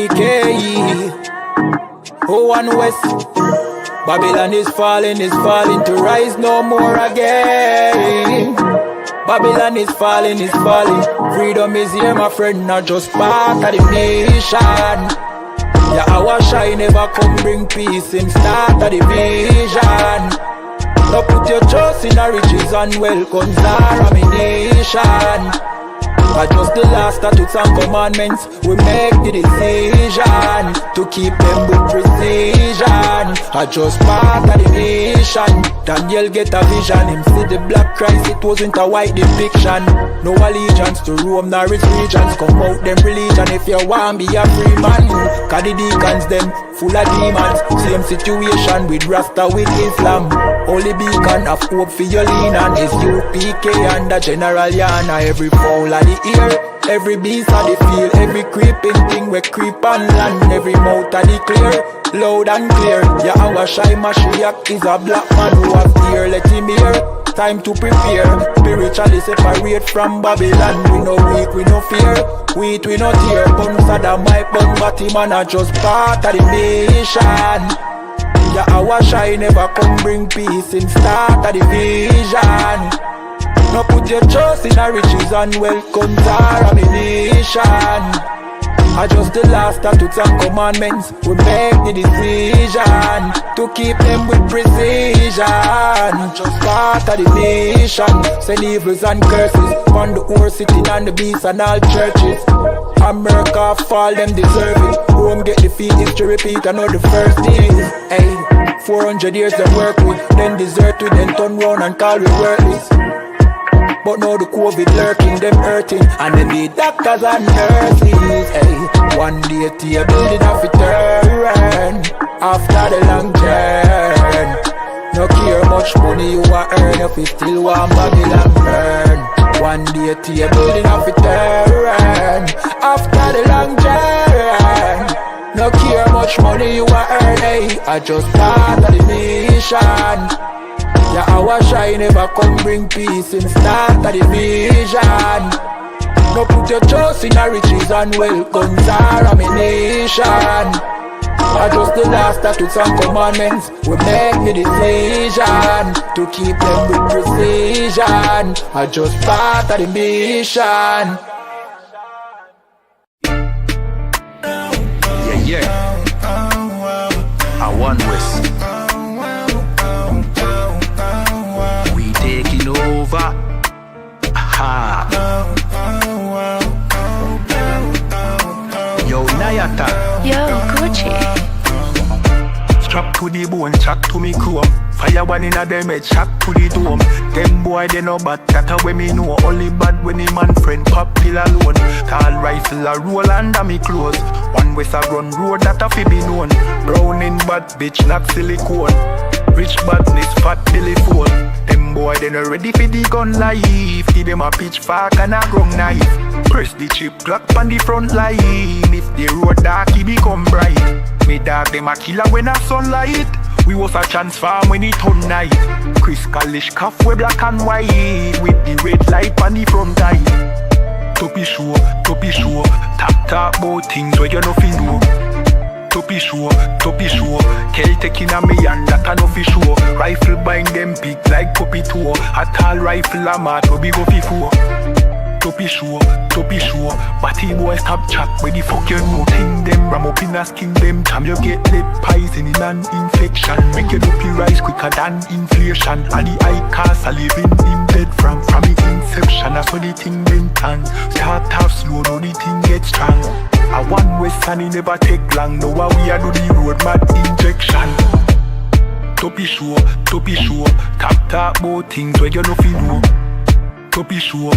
ISUPK. Oh, and West. Babylon is falling to rise no more again. Babylon is falling. Freedom is here, my friend, not just part of the nation. Yeah, our shine never come bring peace in start of the vision. Now put your trust in our riches and wealth, guns are ammunition. But just the last statutes and commandments, we make the decision to keep them with precision. I just part of the nation. Daniel get a vision, him see the black Christ, it wasn't a white depiction. No allegiance to Rome nor its regions, come out them religion if you want be a free man. Cause the deacons them full of demons, same situation with Rasta with Islam. Only beacon of hope for your lean on is I.S.U.P.K and the General YAHANNA. Every fowl of the ear, every beast of the field, every creeping thing we creep on land, every mouth of the clear, loud and clear. Yeah, our shy Mashiach is a black man who has ear, let him hear. Time to prepare, spiritually separate from Babylon. We no weak, we no fear, we no tear. Bun Saddam, my bun Batty man are just part of the nation. Yeah, our shine never come bring peace in start of the vision. Now put your trust in our riches and wealth, guns are ammunition. I just the last statutes and commandments, we make the decision to keep them with precision. Just part of the nation, send evils and curses on the whole city and the beasts and all churches. America fall, them deserve it. Rome get defeat, history repeat, another first days. Hey, 400 years they work with, then desert with, then turn round and call we worthless. But now the COVID lurking, them hurting, and then the doctors and nurses. Hey, one day to a building of a turn after the long journey. No care much money you a earn if you still want Babylon burn. One day to a building of a turn after the long journey. No care much money you a earn. Hey, I just part of the nation. Yeah, our shine never come bring peace in start of the vision. No put your trust in our riches and wealth, guns are ammunition. I just the last statutes and commandments, we make the decision to keep them with precision. I just part of the mission. Yeah. I want West. Taking over. Aha. Yo, Nayata. Yo, Gucci. Strap to the bone, chat to me chrome. Fire one in a them head, shot to the dome. Them boy they no bad, that's how me know. Only bad when the man friend pop pill alone. Tall rifle a roll under me clothes. One West a run road that a fi be known. Brown in bad bitch, not silicone. Rich badness, fat belly phone. Them boy they not ready for the gun life. Give them a pitchfork and a grum knife. Press the chip clock on the front line. If the road dark, he become bright. Me dog them a killer when a sunlight. We was a transform when it turn night. Chris Kalish cuff we black and white. With the red light on the front eye. Toppy show. Tap about things where you nothing know. Toppy show. Kel taking a me and that a no fi show. Rifle bind them big like puppy toe. A tall rifle a mat we be go fi four. Toppy show. Batty boy stop chat where the fuck you know. Thing them ram up in a skin them. Time you get lead poison in an infection. Make your dopey rise quicker than inflation. And the high cost a living in bed from its inception. That's how the thing been tan. Start off slow, now the thing get strong. I want West and it never take long. Now we a do the road mad injection. Toppy show. Tap about things where you no fi know. Toppy show.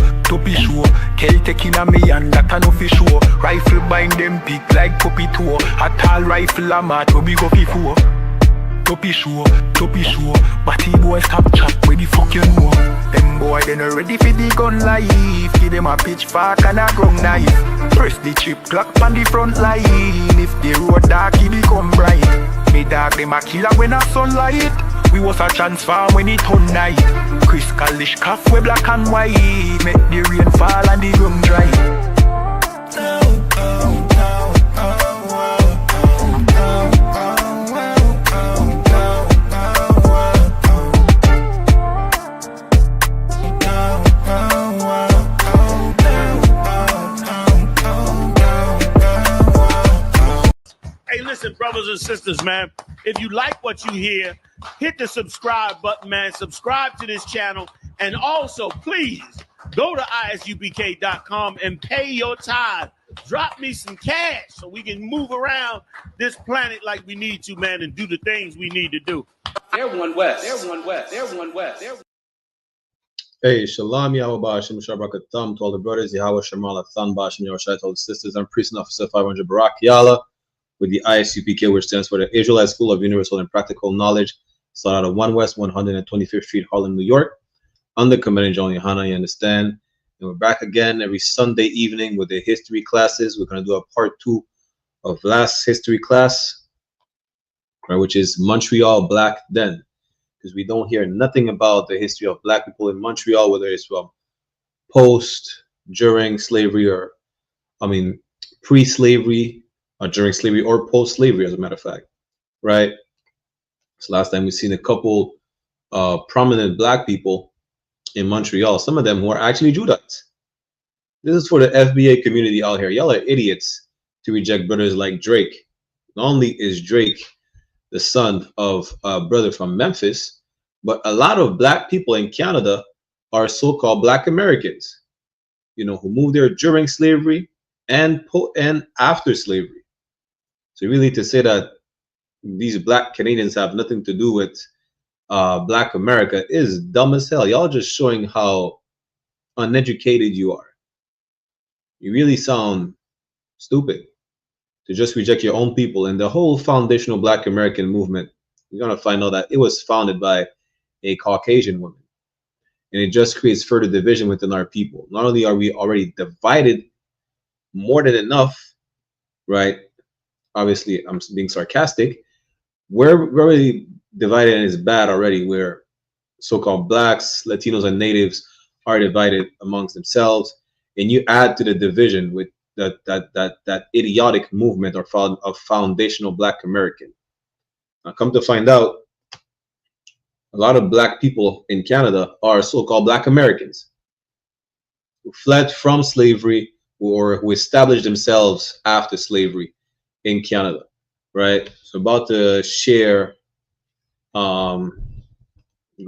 Kel taking a me and that a no fi show. Rifle bind them big like puppy toe. A tall rifle a mat we be go fi four. Toppy show. Batty boy stop chat where the fuck you know. Them boy they not ready for the gun life. Give them a pitchfork and a grum knife. Press the chip clock on the front line. If the road dark he become bright. Me dog them a killer when a sunlight. We was a transform when it turn night. Chris Kalish cuff we black and white. Make the rain fall and the room dry. brothers and sisters, man. If you like what you hear, hit the subscribe button, man. Subscribe to this channel. And also, please, go to isupk.com and pay your tithe. Drop me some cash so we can move around this planet like we need to, man, and do the things we need to do. They're one West. They're one West. They're one West. They're Hey, Shalom, Yahweh Ba'ashim, Shabbarakatam, to all the brothers, Yahweh Shemal, Athan Ba'ashim, Yahushai, to all the sisters. I'm Priest and Officer 500 Barak Yala with the I.S.U.P.K, which stands for the Israelite School of Universal and Practical Knowledge, started out of 1 West 125th Street, Harlem, New York, under Commandant John YAHANNA, you understand? And we're back again every Sunday evening with the history classes. We're going to do a part 2 of last history class, right, which is Montreal Black Den. Because we don't hear nothing about the history of black people in Montreal, whether it's from post, during slavery, or pre-slavery, or during slavery, or post-slavery, as a matter of fact, right? So last time we've seen a couple prominent black people in Montreal, some of them who are actually Judites. This is for the FBA community out here. Y'all are idiots to reject brothers like Drake. Not only is Drake the son of a brother from Memphis, but a lot of black people in Canada are so-called Black Americans, you know, who moved there during slavery and after slavery. So really to say that these black Canadians have nothing to do with Black America is dumb as hell. Y'all just showing how uneducated you are. You really sound stupid to just reject your own people. And the whole foundational Black American movement, you're going to find out that it was founded by a Caucasian woman. And it just creates further division within our people. Not only are we already divided more than enough, right? Obviously, I'm being sarcastic. We're already divided and it's bad already, where so-called blacks, Latinos, and natives are divided amongst themselves. And you add to the division with that idiotic movement of foundational Black American. Now, come to find out, a lot of black people in Canada are so-called Black Americans who fled from slavery or who established themselves after slavery in Canada, right? So about to share, go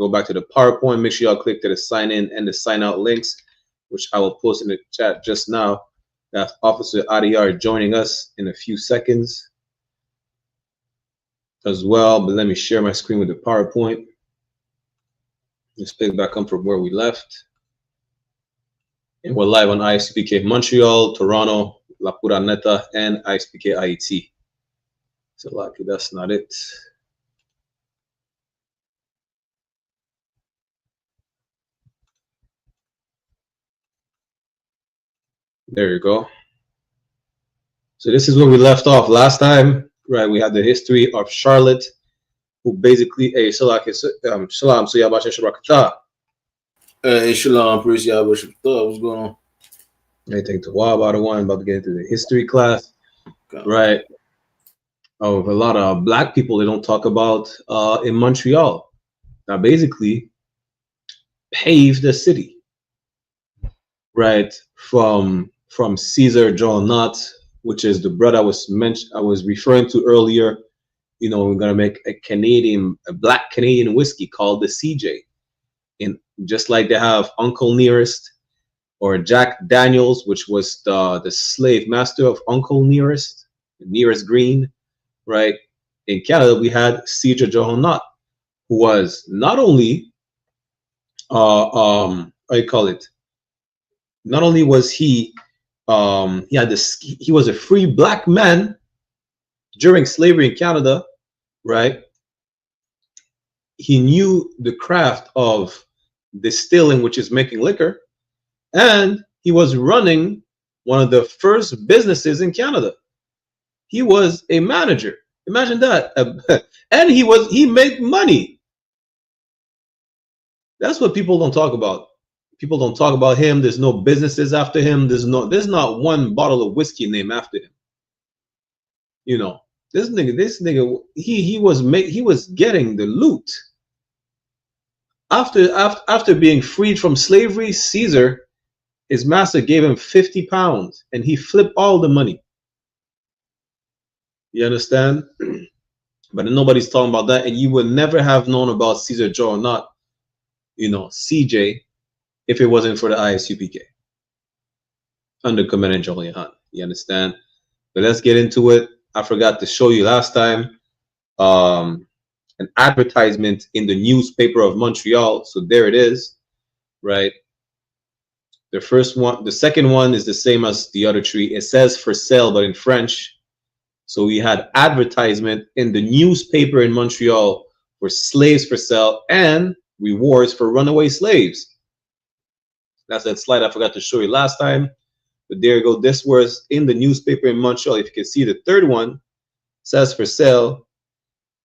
back to the PowerPoint. Make sure y'all click to the sign in and the sign out links, which I will post in the chat just now. That's Officer Adiyar joining us in a few seconds as well. But let me share my screen with the PowerPoint. Let's pick back up from where we left. And we're live on I.S.U.P.K Montreal, Toronto, La Pura Neta, and I.S.U.P.K IET. So lucky that's not it. There you go. So this is where we left off last time, right? We had the history of Charlotte, who basically Shalom, so Yabasha Shabrakata. Hey, Shalom, Priest Yahweh Shabbat. What's going on? I take the while about the one about to get into the history class, right? Of a lot of black people they don't talk about in Montreal. Now basically paved the city, right? From Caesar John Knott, which is the brother I was referring to earlier. You know, we're gonna make a black Canadian whiskey called the CJ, and just like they have Uncle Nearest or Jack Daniels, which was the slave master of Uncle Nearest, Nearest Green, right? In Canada, we had Caesar John Knott, who was not only how you call it? Not only was he he was a free black man during slavery in Canada, right? He knew the craft of distilling, which is making liquor, and he was running one of the first businesses in Canada. He was a manager. Imagine that. And he made money. That's what people don't talk about. People don't talk about him. There's no businesses after him. There's not one bottle of whiskey named after him. You know, this nigga, he was getting the loot. After being freed from slavery, Caesar, his master, gave him 50 pounds and he flipped all the money. You understand? But nobody's talking about that, and you would never have known about Caesar Joe or not, you know, CJ, if it wasn't for the I.S.U.P.K. under Commandant General YAHANNA. You understand? But let's get into it. I forgot to show you last time an advertisement in the newspaper of Montreal. So there it is, right? The first one, the second one is the same as the other three. It says for sale, but in French. So we had advertisement in the newspaper in Montreal for slaves for sale and rewards for runaway slaves. That's that slide I forgot to show you last time. But there you go. This was in the newspaper in Montreal. If you can see, the third one says for sale.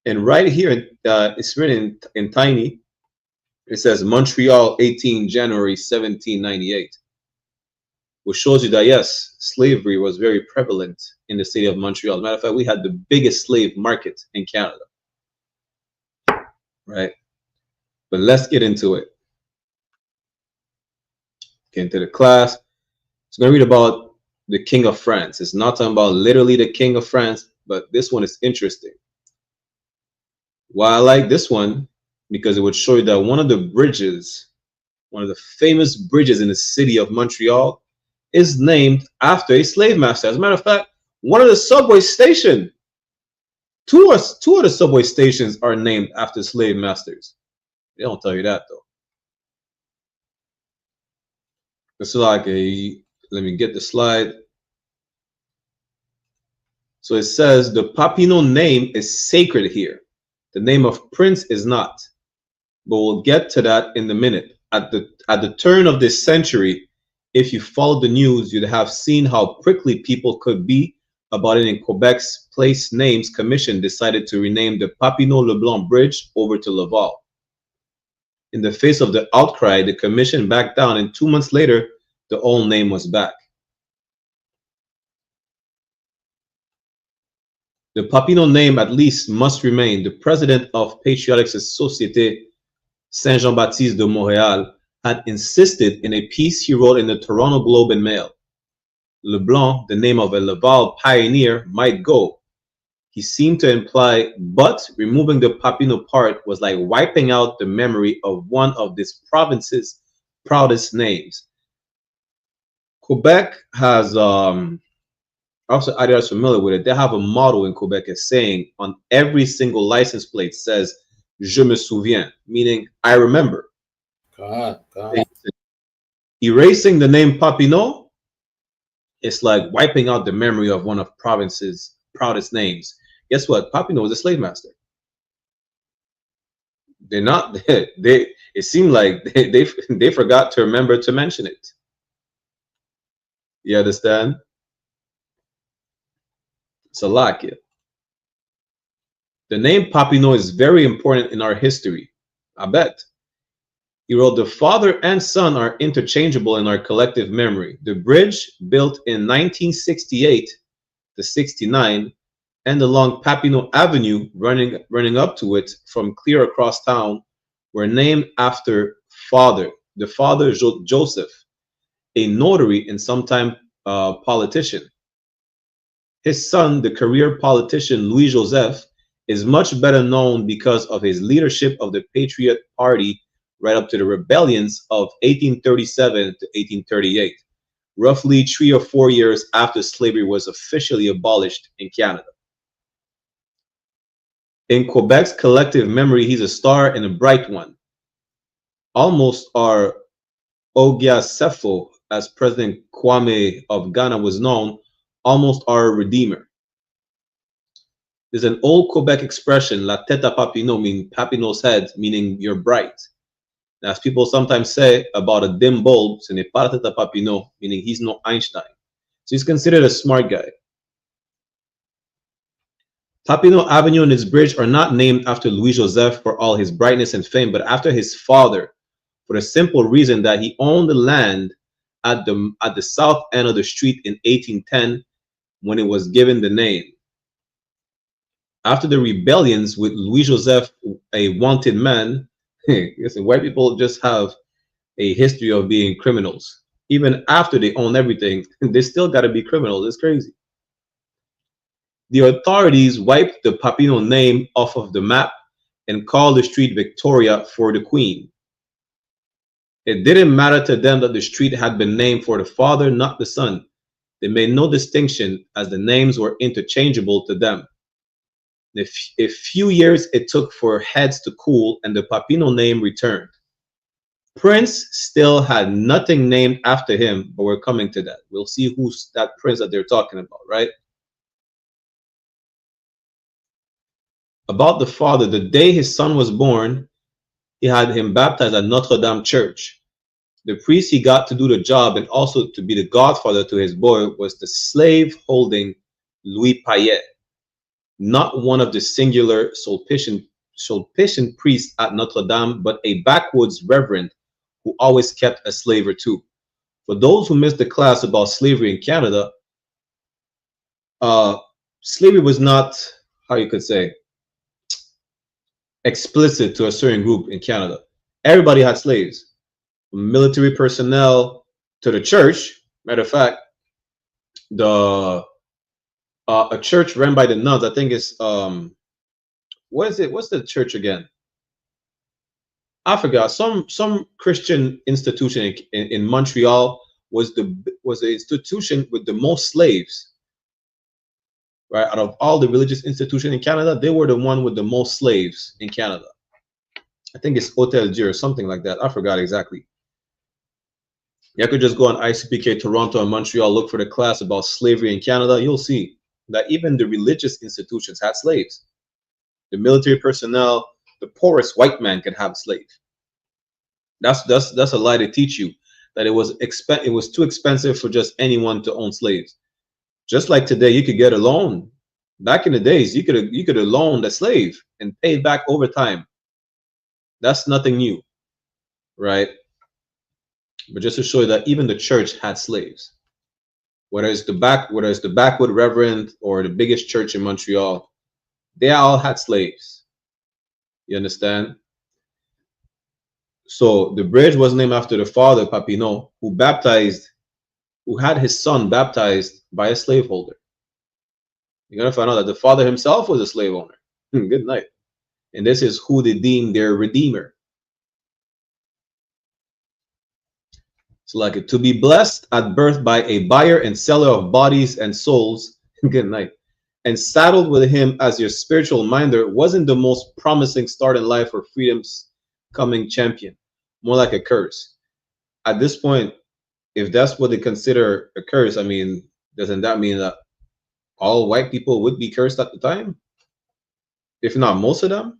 And right here, it's written in tiny. It says Montreal, 18 January 1798. Which shows you that, yes, slavery was very prevalent in the city of Montreal. As a matter of fact, we had the biggest slave market in Canada. Right? But let's get into it. Get into the class. It's going to read about the King of France. It's not talking about literally the King of France, but this one is interesting. Why I like this one, because it would show you that one of the bridges, one of the famous bridges in the city of Montreal, is named after a slave master. As a matter of fact, one of the subway stations, two of the subway stations are named after slave masters. They don't tell you that though. It's like a, let me get the slide. So it says the Papineau name is sacred here. The name of Prince is not. But we'll get to that in a minute. At the turn of this century, if you followed the news, you'd have seen how prickly people could be about it in Quebec's Place Names Commission decided to rename the Papineau-Leblanc Bridge over to Laval. In the face of the outcry, the commission backed down, and 2 months later, the old name was back. The Papineau name at least must remain. The president of Patriotic Société Saint-Jean-Baptiste de Montréal had insisted in a piece he wrote in the Toronto Globe and Mail. Leblanc, the name of a Laval pioneer, might go. He seemed to imply, but removing the Papineau part was like wiping out the memory of one of this province's proudest names. Quebec has, also others familiar with it, they have a motto in Quebec is saying on every single license plate says, Je me souviens, meaning I remember. God. Erasing the name Papineau, it's like wiping out the memory of one of province's proudest names. Guess what? Papineau was a slave master. They're not. It seemed like they forgot to remember to mention it. You understand? It's a lot here. The name Papineau is very important in our history. I bet. He wrote, the father and son are interchangeable in our collective memory. The bridge, built in 1968 to 69, and along Papineau Avenue, running up to it from clear across town, were named after the father Joseph, a notary and sometime politician. His son, the career politician Louis Joseph, is much better known because of his leadership of the Patriot Party right up to the rebellions of 1837 to 1838, roughly 3 or 4 years after slavery was officially abolished in Canada. In Quebec's collective memory, he's a star and a bright one. Almost our Ogiasefo, as President Kwame of Ghana was known, almost our redeemer. There's an old Quebec expression, la tête à Papineau, meaning Papineau's head, meaning you're bright. As people sometimes say about a dim bulb, ce n'est pas la tête à Papineau, meaning he's no Einstein. So he's considered a smart guy. Papineau Avenue and its bridge are not named after Louis Joseph for all his brightness and fame, but after his father, for the simple reason that he owned the land at the south end of the street in 1810 when it was given the name. After the rebellions with Louis Joseph, a wanted man, listen, white people just have a history of being criminals. Even after they own everything, they still got to be criminals. It's crazy. The authorities wiped the Papineau name off of the map and called the street Victoria for the Queen. It didn't matter to them that the street had been named for the father, not the son. They made no distinction as the names were interchangeable to them. A few years it took for heads to cool and the Papineau name returned. Prince still had nothing named after him, but we're coming to that. We'll see who's that prince that they're talking about, right? About the father, the day his son was born, he had him baptized at Notre Dame Church. The priest he got to do the job and also to be the godfather to his boy was the slave-holding Louis Payet, not one of the singular Sulpician priests at Notre Dame, but a backwoods reverend who always kept a slave or two. For those who missed the class about slavery in Canada, slavery was not, how you could say, explicit to a certain group in Canada. Everybody had slaves, from military personnel to the church. Matter of fact, a church run by the nuns, I think it's what is it? What's the church again? I forgot. Some Christian institution in Montreal was the institution with the most slaves. Right, out of all the religious institutions in Canada, they were the one with the most slaves in Canada. I think it's Hotel Dieu or something like that. I forgot exactly. You could just go on I.S.U.P.K. Toronto and Montreal, look for the class about slavery in Canada. You'll see that even the religious institutions had slaves. The military personnel, the poorest white man could have a slave. That's a lie to teach you that it was too expensive for just anyone to own slaves. Just like today, you could get a loan. Back in the days, you could have loaned a slave and paid back over time. That's nothing new, right? But just to show you that even the church had slaves. Whether it's the backwood reverend or the biggest church in Montreal, they all had slaves. You understand? So the bridge was named after the father, Papineau, who had his son baptized by a slaveholder. You're going to find out that the father himself was a slave owner. Good night. And this is who they deemed their redeemer. So like to be blessed at birth by a buyer and seller of bodies and souls, good night, and saddled with him as your spiritual minder wasn't the most promising start in life for freedom's coming champion. More like a curse. At this point, if that's what they consider a curse, I mean, doesn't that mean that all white people would be cursed at the time? If not most of them?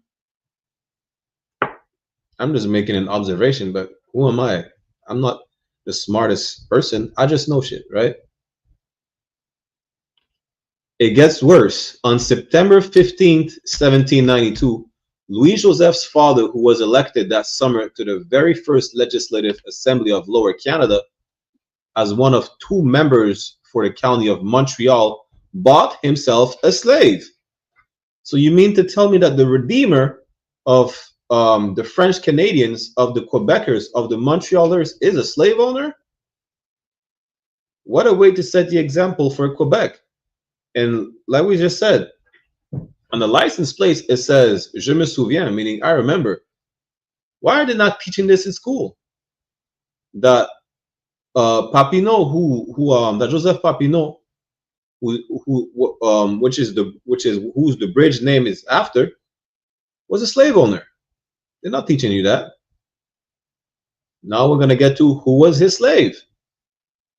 I'm just making an observation, but who am I? I'm not the smartest person. I just know shit, right? It gets worse. On September 15th, 1792, Louis Joseph's father, who was elected that summer to the very first Legislative Assembly of Lower Canada as one of two members for the county of Montreal, bought himself a slave. So you mean to tell me that the redeemer of the French Canadians, of the Quebecers, of the Montrealers is a slave owner? What a way to set the example for Quebec. And like we just said, on the license plate, it says, Je me souviens, meaning I remember. Why are they not teaching this in school? That Papineau, that Joseph Papineau, who's the bridge name is after, was a slave owner. They're not teaching you that. Now we're gonna get to who was his slave.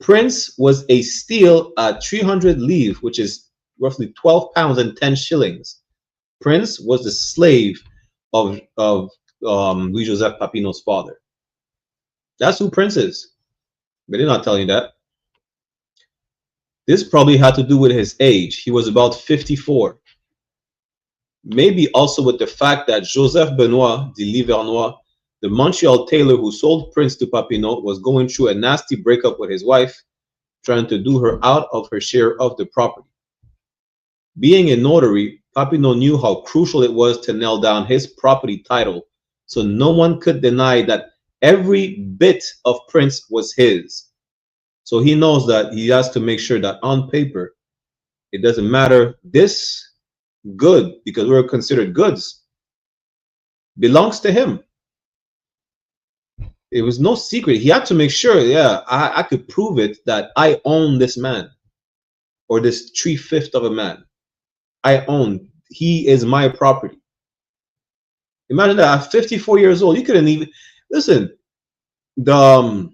Prince was a steal at 300 livres, which is roughly 12 pounds and 10 shillings. Prince was the slave of Louis Joseph Papineau's father. That's who Prince is. But they're not telling you that. This probably had to do with his age. He was about 54. Maybe also with the fact that Joseph Benoit de Livernois, the Montreal tailor who sold Prince to Papineau, was going through a nasty breakup with his wife, trying to do her out of her share of the property. Being a notary, Papineau knew how crucial it was to nail down his property title, so no one could deny that every bit of Prince was his. So he knows that he has to make sure that on paper, It doesn't matter. This good, because we're considered goods, belongs to him. It was no secret. He had to make sure, yeah, I could prove it that I own this man, or this 3/5 of a man. I own. He is my property. Imagine that at 54 years old, you couldn't even listen. The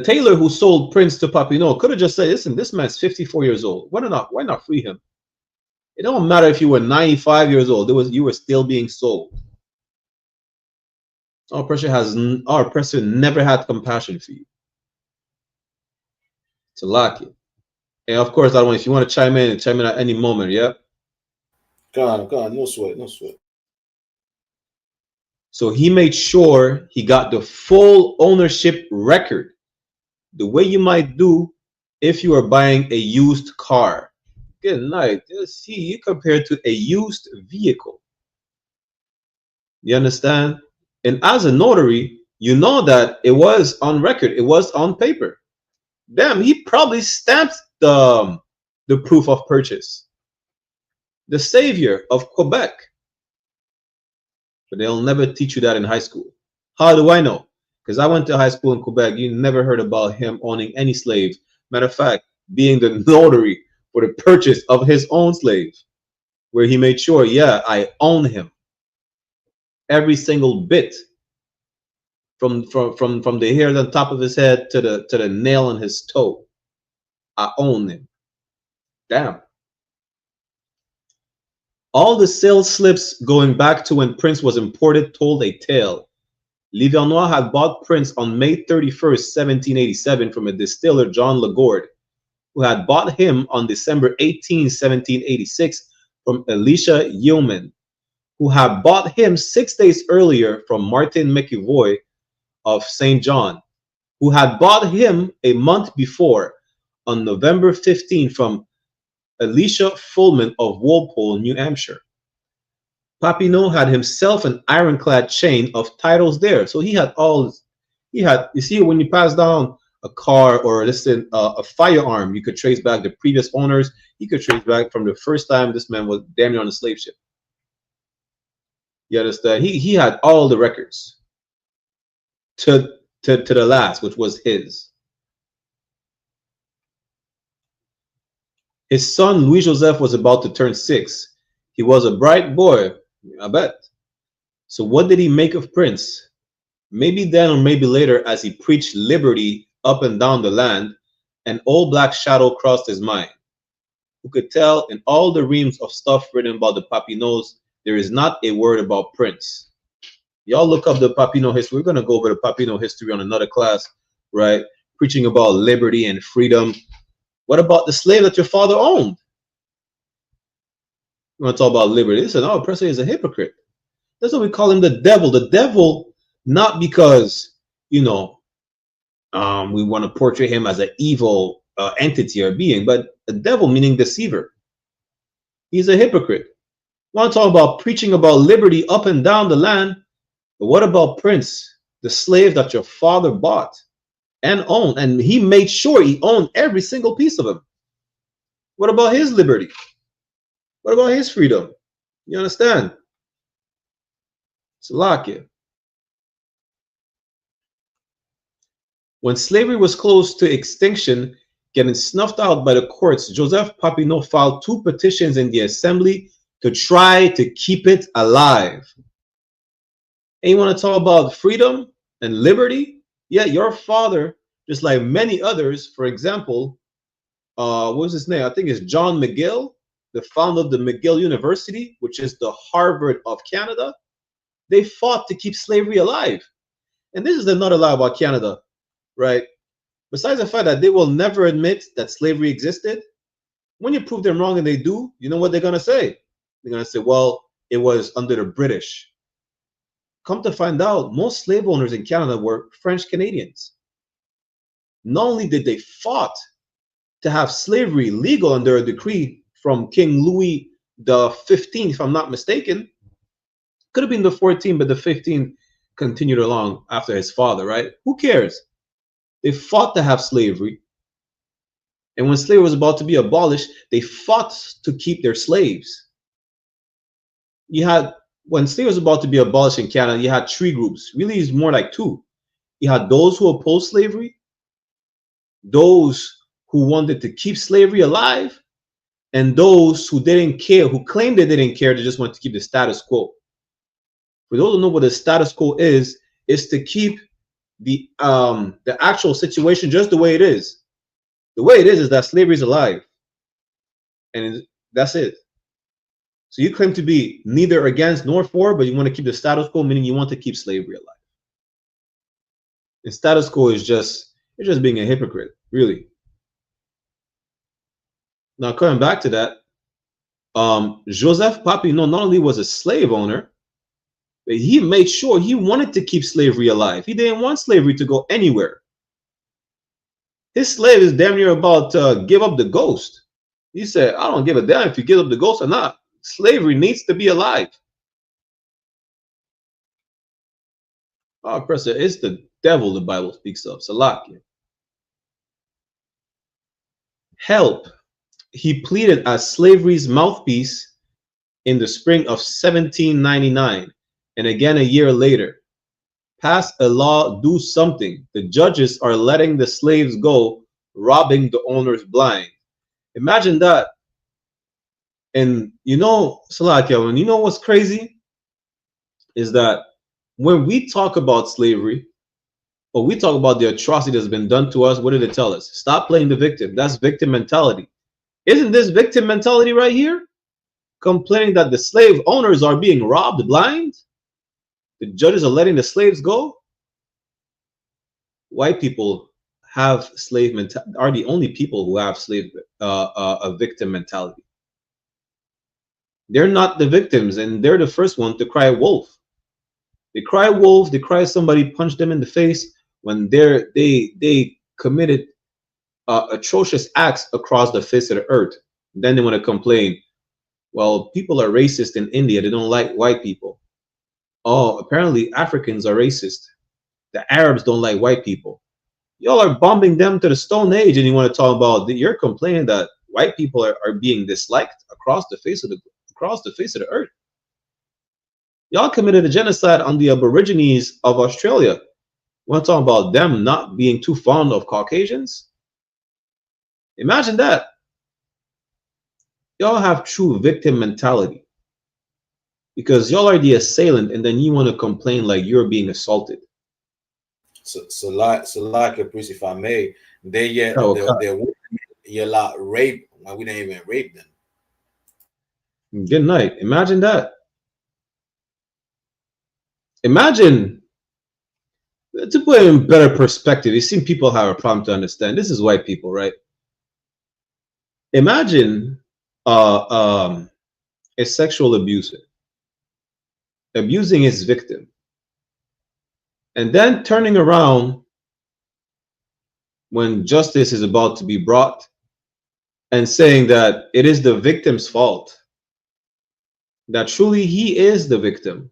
tailor who sold Prince to Papineau could have just said, "Listen, this man's 54 years old. Why not? Why not free him? It don't matter if you were 95 years old. You were still being sold." Our oppressor never had compassion for you. It's a lucky. And of course, that one, if you want to chime in at any moment, yeah. God, no sweat, no sweat. So he made sure he got the full ownership record, the way you might do if you are buying a used car. Good night. See, you compare to a used vehicle. You understand? And as a notary, you know that it was on record. It was on paper. Damn, he probably stamped the proof of purchase. The savior of Quebec. But they'll never teach you that in high school. How do I know? Because I went to high school in Quebec. You never heard about him owning any slaves. Matter of fact, being the notary for the purchase of his own slave, where he made sure, yeah, I own him. Every single bit, from the hair on the top of his head to the nail on his toe, I own him. Damn. All the sales slips going back to when Prince was imported told a tale. Livernois had bought Prince on May 31st, 1787 from a distiller, John Lagorde, who had bought him on December 18, 1786 from Elisha Yeoman, who had bought him 6 days earlier from Martin McEvoy of St. John, who had bought him a month before on November 15 from Elisha Fullman of Walpole, New Hampshire. Papineau had himself an ironclad chain of titles there. So he had you see, when you pass down a car or listen, a firearm, you could trace back the previous owners. You could trace back from the first time this man was damn near on a slave ship. You understand? He had all the records to the last, which was his. His son, Louis Joseph, was about to turn 6. He was a bright boy, I bet. So what did he make of Prince? Maybe then or maybe later, as he preached liberty up and down the land, an old black shadow crossed his mind. Who could tell in all the reams of stuff written about the Papineaus, there is not a word about Prince. Y'all look up the Papineau history. We're going to go over the Papineau history on another class, right? Preaching about liberty and freedom. What about the slave that your father owned? You want to talk about liberty? Listen, our oppressor is a hypocrite. That's why we call him the devil. The devil, not because, we want to portray him as an evil entity or being, but the devil meaning deceiver. He's a hypocrite. You want to talk about preaching about liberty up and down the land? But what about Prince, the slave that your father bought and owned? And he made sure he owned every single piece of him. What about his liberty? What about his freedom? You understand? It's a lock here. When slavery was close to extinction, getting snuffed out by the courts, Joseph Papineau filed 2 petitions in the assembly to try to keep it alive. And you want to talk about freedom and liberty? Yeah, your father, just like many others, for example, what was his name? I think it's John McGill, the founder of the McGill University, which is the Harvard of Canada. They fought to keep slavery alive. And this is another lie about Canada, right? Besides the fact that they will never admit that slavery existed, when you prove them wrong and they do, you know what they're going to say? They're going to say, well, it was under the British. Come to find out, most slave owners in Canada were French Canadians. Not only did they fought to have slavery legal under a decree from King Louis the 15th, if I'm not mistaken. Could have been the 14th, but the 15th continued along after his father, right? Who cares? They fought to have slavery. And when slavery was about to be abolished, they fought to keep their slaves. You had, when slavery was about to be abolished in Canada, you had 3 groups. Really, it's more like 2. You had those who opposed slavery, those who wanted to keep slavery alive, and those who didn't care, who claimed they didn't care, they just wanted to keep the status quo. For those who know what the status quo is to keep the actual situation just the way it is. The way it is that slavery is alive, and that's it. So you claim to be neither against nor for, but you want to keep the status quo, meaning you want to keep slavery alive. And status quo is just being a hypocrite, really. Now coming back to that, Joseph Papineau not only was a slave owner, but he made sure he wanted to keep slavery alive. He didn't want slavery to go anywhere. His slave is damn near about to give up the ghost. He said, I don't give a damn if you give up the ghost or not. Slavery needs to be alive. Oh, Professor, it's the devil the Bible speaks of. Salakia. Help. He pleaded as slavery's mouthpiece in the spring of 1799, and again a year later. Pass a law, do something. The judges are letting the slaves go, robbing the owners blind. Imagine that. And you know, Salakia, when you know what's crazy is that when we talk about slavery, or we talk about the atrocity that's been done to us, what did it tell us? Stop playing the victim. That's victim mentality. Isn't this victim mentality right here? Complaining that the slave owners are being robbed blind? The judges are letting the slaves go? White people have slave mentality, are the only people who have a victim mentality. They're not the victims, and they're the first one to cry wolf. They cry wolf, they cry somebody punched them in the face when they committed atrocious acts across the face of the earth. Then they want to complain, well, people are racist in India, they don't like white people. Oh, apparently Africans are racist. The Arabs don't like white people. Y'all are bombing them to the Stone Age, and you want to talk about you're complaining that white people are being disliked across the face of the earth. Y'all committed a genocide on the Aborigines of Australia. You want to talk about them not being too fond of Caucasians? Imagine that. Y'all have true victim mentality. Because y'all are the assailant, and then you want to complain like you're being assaulted. So like a priest, if I may, they're like rape when we didn't even rape them. Good night. Imagine that. Imagine, to put it in better perspective, you see people have a problem to understand. This is white people, right? Imagine a sexual abuser abusing his victim, and then turning around when justice is about to be brought and saying that it is the victim's fault, that truly he is the victim,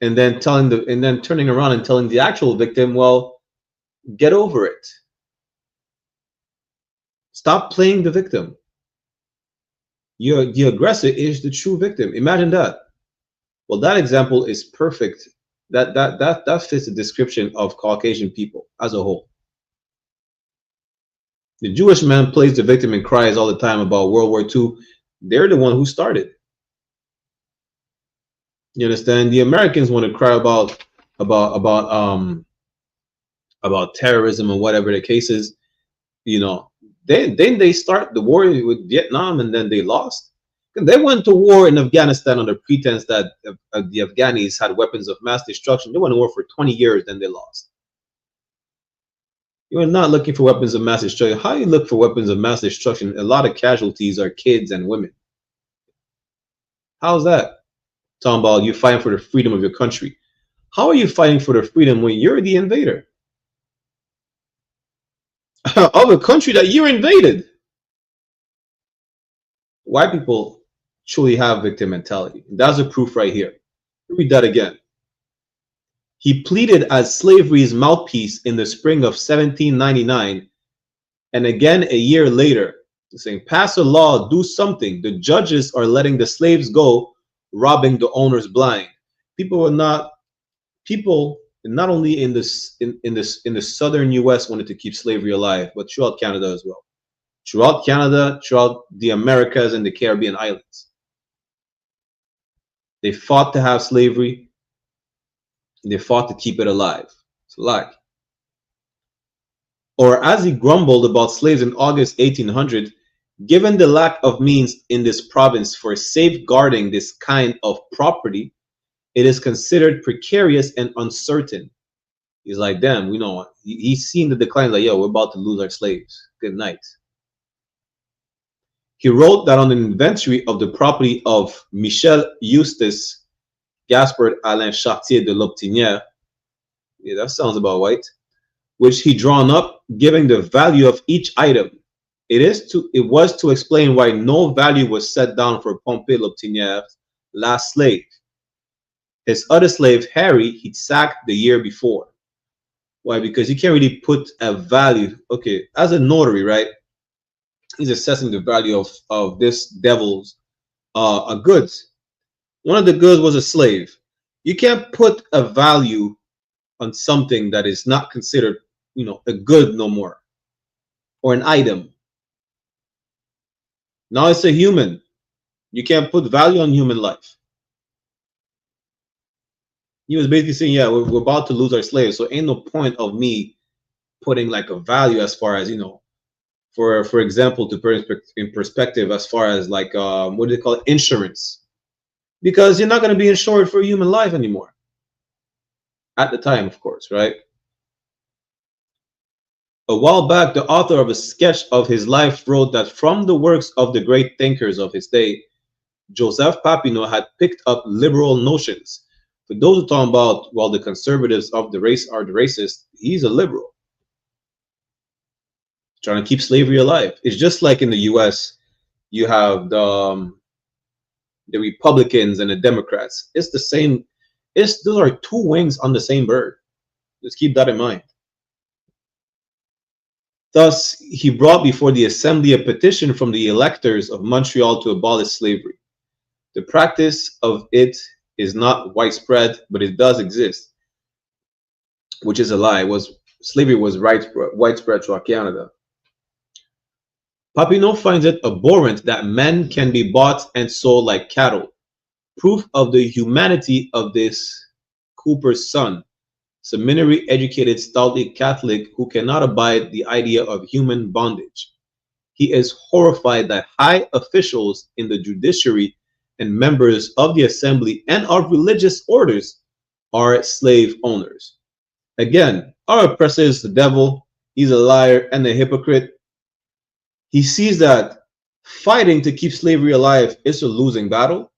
and then turning around and telling the actual victim, well, get over it. Stop playing the victim. The aggressor is the true victim. Imagine that. Well, that example is perfect. That fits the description of Caucasian people as a whole. The Jewish man plays the victim and cries all the time about World War II. They're the one who started. You understand? The Americans want to cry about terrorism and whatever the case is. You know, then they start the war with Vietnam, and then they lost. They went to war in Afghanistan under pretense that the Afghanis had weapons of mass destruction. They went to war for 20 years, then they lost. You're not looking for weapons of mass destruction. How you look for weapons of mass destruction? A lot of casualties are kids and women. How's that? Talking about you fighting for the freedom of your country. How are you fighting for the freedom when you're the invader of a country that you invaded? White people truly have victim mentality. That's a proof right here. Read that again. He pleaded as slavery's mouthpiece in the spring of 1799, And again a year later, saying, pass a law, do something. The judges are letting the slaves go, robbing the owners blind. People not only in the southern US wanted to keep slavery alive, but throughout Canada as well. Throughout Canada, throughout the Americas and the Caribbean islands. They fought to have slavery. They fought to keep it alive. It's a lie. Or as he grumbled about slaves in August 1800, given the lack of means in this province for safeguarding this kind of property, it is considered precarious and uncertain. He's like, damn, we know. He's seen the decline, like, yo, we're about to lose our slaves. Good night. He wrote that on an inventory of the property of Michel Eustace Gaspard Alain Chartier de Lobtinière, yeah, that sounds about right, which he drawn up, giving the value of each item. It was to explain why no value was set down for Pompée Lobtinière's last slave. His other slave, Harry, he'd sacked the year before. Why? Because you can't really put a value. Okay, as a notary, right? He's assessing the value of this devil's goods. One of the goods was a slave. You can't put a value on something that is not considered, a good no more, or an item. Now it's a human. You can't put value on human life. He was basically saying, yeah, we're about to lose our slaves, so ain't no point of me putting like a value as far as, for example, to put in perspective as far as like, what do they call it? Insurance. Because you're not going to be insured for human life anymore. At the time, of course, right? A while back, the author of a sketch of his life wrote that from the works of the great thinkers of his day, Joseph Papineau had picked up liberal notions. For those who talk about, well, the conservatives of the race are the racists, he's a liberal. Trying to keep slavery alive. It's just like in the US, you have the Republicans and the Democrats. It's the same. Those are two wings on the same bird. Just keep that in mind. Thus, he brought before the Assembly a petition from the electors of Montreal to abolish slavery. The practice of it is not widespread, but it does exist, which is a lie. Slavery was widespread throughout Canada. Papineau finds it abhorrent that men can be bought and sold like cattle, proof of the humanity of this Cooper's son, seminary educated, stoutly Catholic who cannot abide the idea of human bondage. He is horrified that high officials in the judiciary and members of the assembly and of religious orders are slave owners. Again, our oppressor is the devil. He's a liar and a hypocrite. He sees that fighting to keep slavery alive is a losing battle.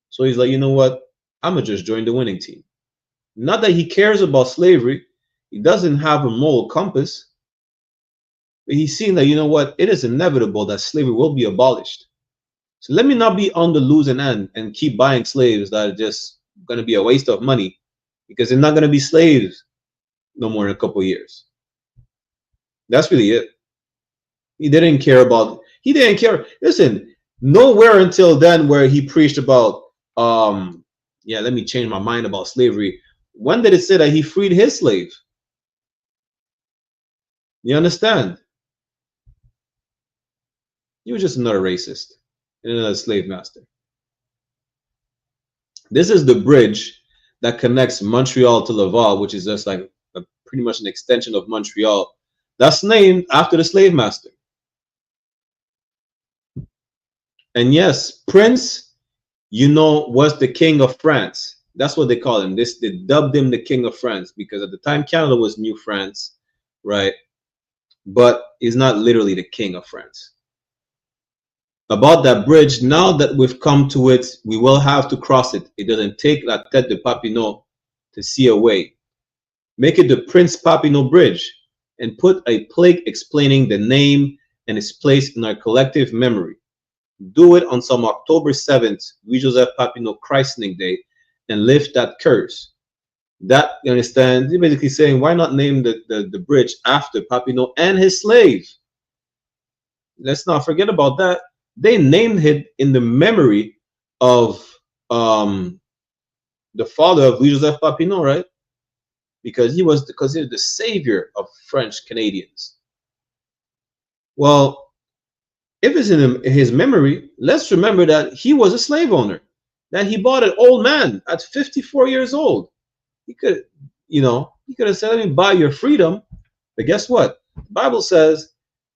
So he's like, you know what? I'm going to just join the winning team. Not that he cares about slavery. He doesn't have a moral compass. But he's seeing that, you know what? It is inevitable that slavery will be abolished. So let me not be on the losing end and keep buying slaves that are just going to be a waste of money, because they're not going to be slaves no more in a couple of years. That's really it. He didn't care. Listen, nowhere until then where he preached about, yeah, let me change my mind about slavery. When did it say that he freed his slave? You understand? He was just another racist and another slave master. This is the bridge that connects Montreal to Laval, which is just like pretty much an extension of Montreal. That's named after the slave master. And yes, Prince, was the king of France. That's what they call him. They dubbed him the king of France because at the time Canada was New France, right? But he's not literally the king of France. About that bridge, now that we've come to it, we will have to cross it. It doesn't take La Tête de Papineau to see a way. Make it the Prince Papineau Bridge and put a plaque explaining the name and its place in our collective memory. Do it on some October 7th, Louis-Joseph Papineau christening day, and lift that curse. That, you understand, you're basically saying, why not name the bridge after Papineau and his slave? let's not forget about that. They named it in the memory of the father of Louis-Joseph Papineau, right? Because he was considered the savior of French Canadians. Well, if it's in his memory, let's remember that he was a slave owner, that he bought an old man at 54 years old. He could, he could have said, let me buy your freedom. But guess what? The Bible says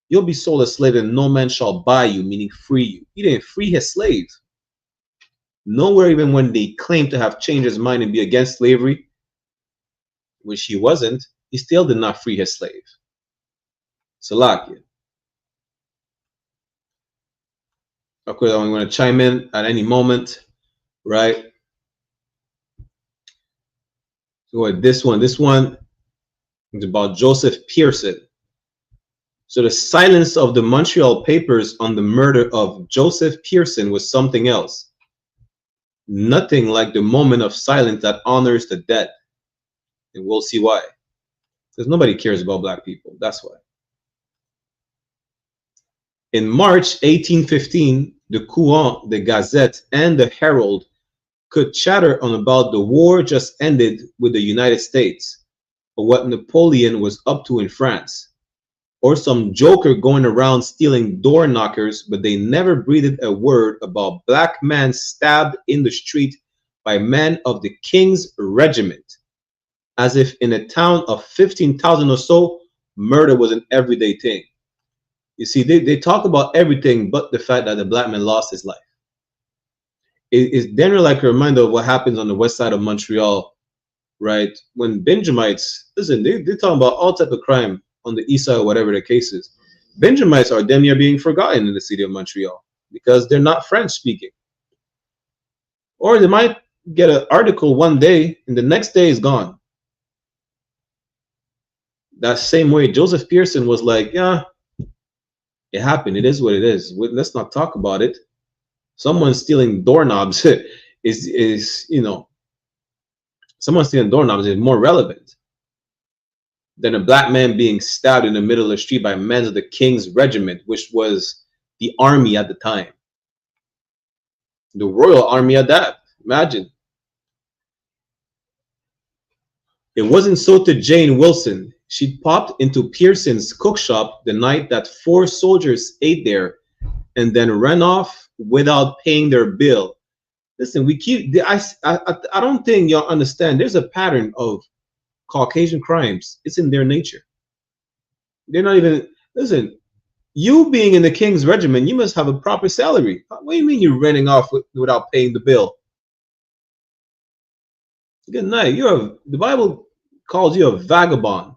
you'll be sold a slave and no man shall buy you, meaning free you. He didn't free his slave. Nowhere, even when they claimed to have changed his mind and be against slavery, which he wasn't, he still did not free his slave. Salakia. Of course, I'm going to chime in at any moment, right? So this one is about Joseph Pearson. So the silence of the Montreal papers on the murder of Joseph Pearson was something else. Nothing like the moment of silence that honors the dead. And we'll see why. Because nobody cares about black people. That's why. In March 1815, the Courant, the Gazette, and the Herald could chatter on about the war just ended with the United States, or what Napoleon was up to in France, or some joker going around stealing door knockers, but they never breathed a word about black man stabbed in the street by men of the King's Regiment, as if in a town of 15,000 or so, murder was an everyday thing. You see, they talk about everything but the fact that the black man lost his life. It's generally like a reminder of what happens on the west side of Montreal, right? When Benjamites, listen, they're talking about all type of crime on the east side, or whatever the case is. Benjamites are damn near being forgotten in the city of Montreal because they're not French speaking. Or they might get an article one day and the next day is gone. That same way, Joseph Pearson was like, yeah, it happened. It is what it is. Let's not talk about it. Someone stealing doorknobs someone stealing doorknobs is more relevant than a black man being stabbed in the middle of the street by men of the King's Regiment, which was the army at the time. The Royal Army at that. Imagine. It wasn't so to Jane Wilson. She popped into Pearson's cook shop the night that 4 soldiers ate there and then ran off without paying their bill. Listen, I don't think y'all understand. There's a pattern of Caucasian crimes. It's in their nature. They're not even, listen, you being in the King's Regiment, you must have a proper salary. What do you mean you're running off without paying the bill? Good night. The Bible calls you a vagabond.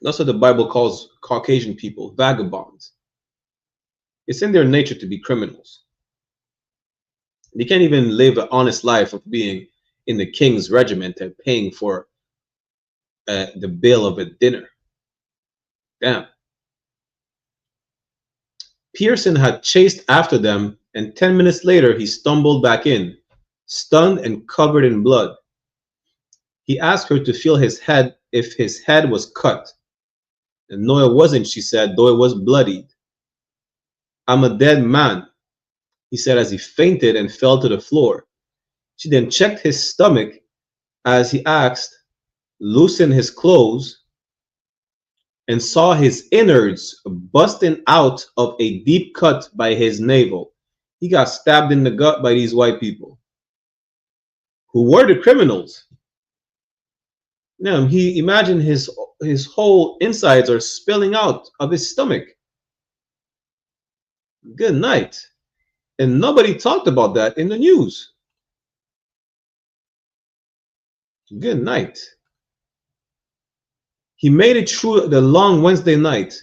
That's what the Bible calls Caucasian people, vagabonds. It's in their nature to be criminals. They can't even live an honest life of being in the King's Regiment and paying for the bill of a dinner. Damn. Pearson had chased after them, and 10 minutes later he stumbled back in, stunned and covered in blood. He asked her to feel his head if his head was cut. And no, it wasn't, she said, though it was bloodied. I'm a dead man, he said as he fainted and fell to the floor. She then checked his stomach as he asked, loosened his clothes, and saw his innards busting out of a deep cut by his navel. He got stabbed in the gut by these white people, who were the criminals. Now, he imagined his whole insides are spilling out of his stomach. Good night. And nobody talked about that in the news. Good night. He made it through the long Wednesday night.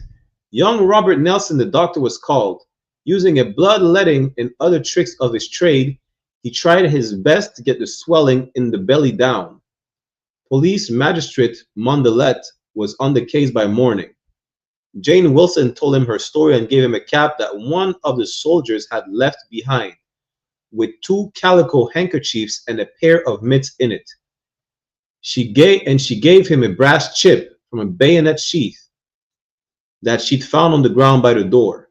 Young Robert Nelson, the doctor, was called. Using a bloodletting and other tricks of his trade, he tried his best to get the swelling in the belly down. Police Magistrate Mondelet was on the case by morning. Jane Wilson told him her story and gave him a cap that one of the soldiers had left behind, with 2 calico handkerchiefs and a pair of mitts in it. She gave him a brass chip from a bayonet sheath. that she'd found on the ground by the door.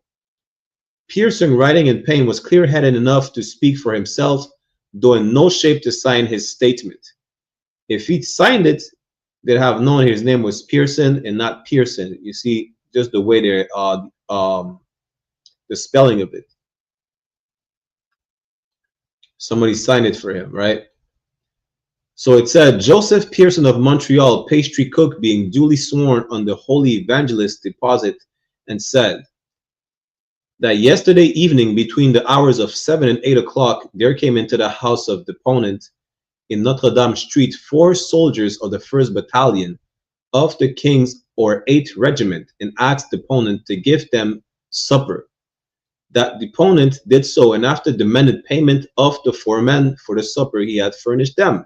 Pearson, writing in pain, was clear-headed enough to speak for himself, though in no shape to sign his statement. If he'd signed it, they'd have known his name was Pearson and not Pearson. You see, just the way they're the spelling of it. Somebody signed it for him, right? So it said, Joseph Pearson of Montreal, pastry cook, being duly sworn on the Holy Evangelist's deposit, and said that yesterday evening between the hours of 7 and 8 o'clock, there came into the house of deponent in Notre Dame Street 4 soldiers of the 1st Battalion of the King's or 8th Regiment and asked deponent to give them supper. That deponent did so, and after demanded payment of the 4 men for the supper he had furnished them,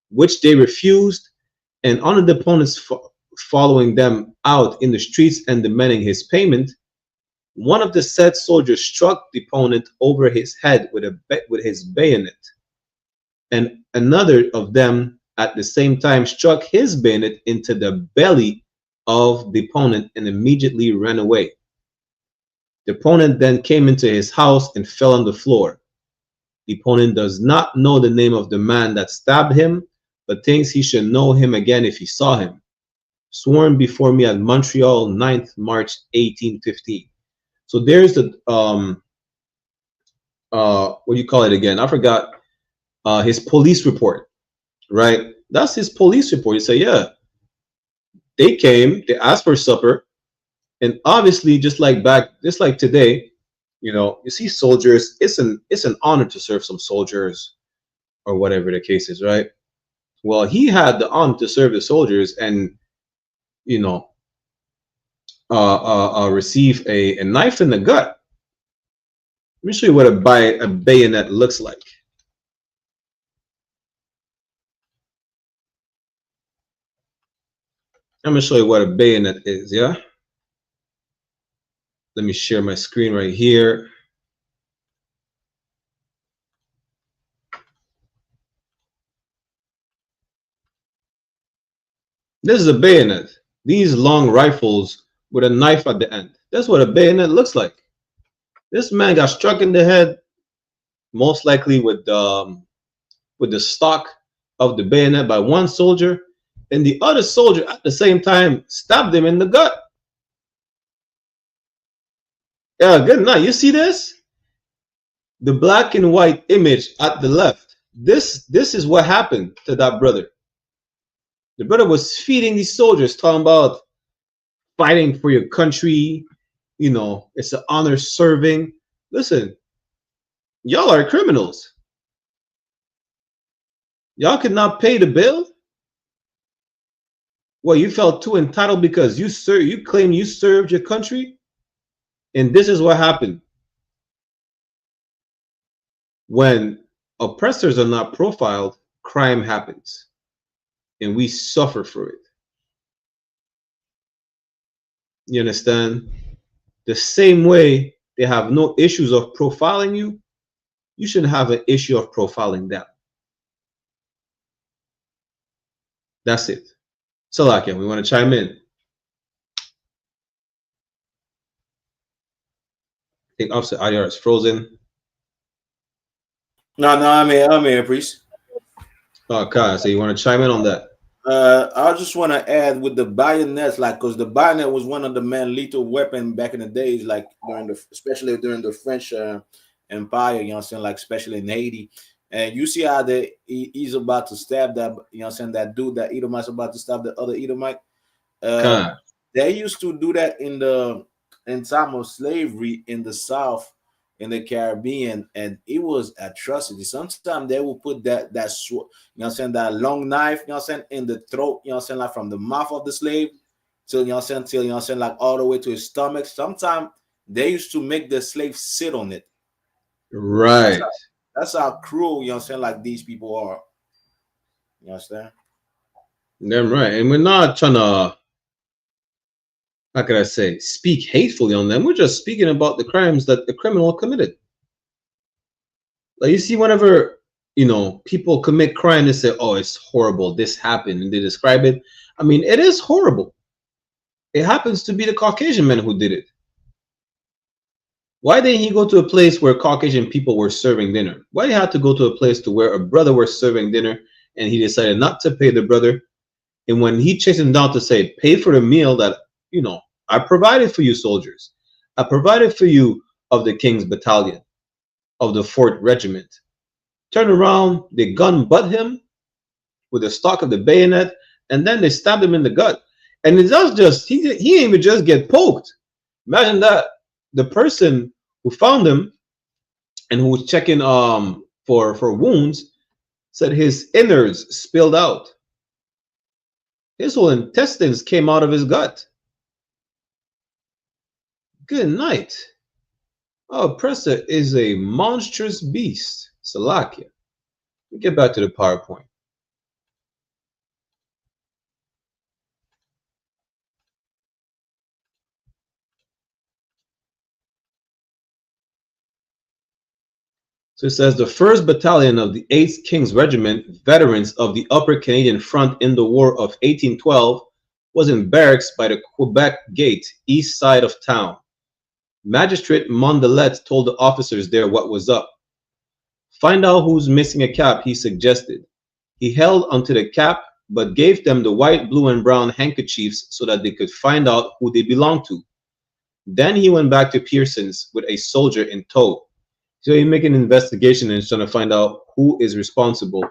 which they refused, and on the deponents following them out in the streets and demanding his payment, one of the said soldiers struck the deponent over his head with his bayonet, and another of them at the same time struck his bayonet into the belly of the opponent and immediately ran away. The opponent then came into his house and fell on the floor. The opponent does not know the name of the man that stabbed him, but thinks he should know him again if he saw him. Sworn before me at Montreal, 9th March 1815. So there's the what do you call it again? I forgot. His police report, right? That's his police report. He said, yeah, they came, they asked for supper, and obviously, just like today, you know, you see soldiers. It's an honor to serve some soldiers, or whatever the case is, right? Well, he had the honor to serve the soldiers, and you know, receive a knife in the gut. Let me show you what a bayonet looks like. I'm gonna show you what a bayonet is, yeah? Let me share my screen right here. This is a bayonet. These long rifles with a knife at the end. That's what a bayonet looks like. This man got struck in the head, most likely with the stock of the bayonet by one soldier, and the other soldier at the same time stabbed him in the gut. Yeah, good night. You see this? The black and white image at the left. This is what happened to that brother. The brother was feeding these soldiers, talking about fighting for your country. You know, it's an honor serving. Listen, y'all are criminals. Y'all could not pay the bill. Well, you felt too entitled because you claim you served your country. And this is what happened. When oppressors are not profiled, crime happens. And we suffer for it. You understand? The same way they have no issues of profiling you, you shouldn't have an issue of profiling them. That's it. Salakia, we want to chime in. I think Officer Ayar is frozen. No, I'm here, priest. Okay, so you want to chime in on that? I just want to add with the bayonets, like, because the bayonet was one of the main lethal weapon back in the days, like especially during the French Empire, you know what I'm saying, like especially in Haiti. And you see how he's about to stab that, you know what I'm saying, that dude, that Edomite's about to stab the other Edomite. They used to do that in time of slavery in the South, in the Caribbean, and it was atrocity. Sometimes they will put that you know what I'm saying, that long knife, you know what I'm saying, in the throat, you know what I'm saying, like from the mouth of the slave till, you know what I'm saying, till, you know what I'm saying, like all the way to his stomach. Sometimes they used to make the slave sit on it. Right. That's how cruel, you know what I'm saying, like these people are. You understand? Damn right. And we're not trying to, how could I say, speak hatefully on them. We're just speaking about the crimes that the criminal committed. Like, you see, whenever, you know, people commit crime, they say, oh, it's horrible, this happened, and they describe it. I mean, it is horrible. It happens to be the Caucasian men who did it. Why didn't he go to a place where Caucasian people were serving dinner? Why did he have to go to a place to where a brother was serving dinner and he decided not to pay the brother? And when he chased him down to say, pay for the meal that, you know, I provided for you soldiers. I provided for you of the King's Battalion, of the 4th Regiment. Turn around, they gun butt him with the stock of the bayonet, and then they stabbed him in the gut. And it's not just, he didn't even just get poked. Imagine that. The person who found him and who was checking for wounds said his innards spilled out. His whole intestines came out of his gut. Good night. Oh, oppressor is a monstrous beast. Salakia. Let me get back to the PowerPoint. So it says the 1st Battalion of the 8th King's Regiment, veterans of the Upper Canadian Front in the War of 1812, was in barracks by the Quebec Gate, east side of town. Magistrate Mondelet told the officers there what was up. Find out who's missing a cap, he suggested. He held onto the cap, but gave them the white, blue, and brown handkerchiefs so that they could find out who they belonged to. Then he went back to Pearson's with a soldier in tow. So he make an investigation and is trying to find out who is responsible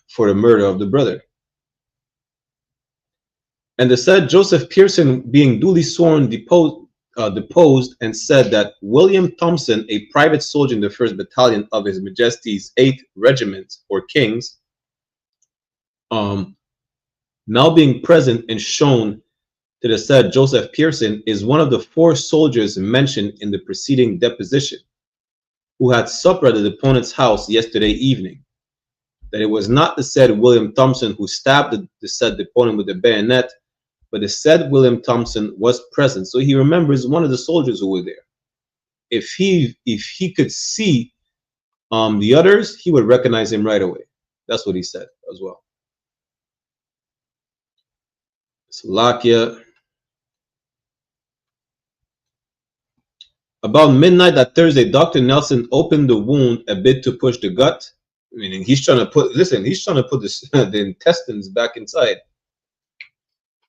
for the murder of the brother. And the said Joseph Pearson, being duly sworn, deposed and said that William Thompson, a private soldier in the 1st Battalion of His Majesty's 8th Regiment, or Kings, now being present and shown to the said Joseph Pearson, is one of the 4 soldiers mentioned in the preceding deposition, who had supper at the opponent's house yesterday evening. That it was not the said William Thompson who stabbed the said opponent with the bayonet, but the said William Thompson was present, so he remembers one of the soldiers who were there. If he could see the others, he would recognize him right away. That's what he said as well. Slovakia. About midnight that Thursday, Dr. Nelson opened the wound a bit to push the gut. Meaning he's trying to put, listen, he's trying to put the intestines back inside.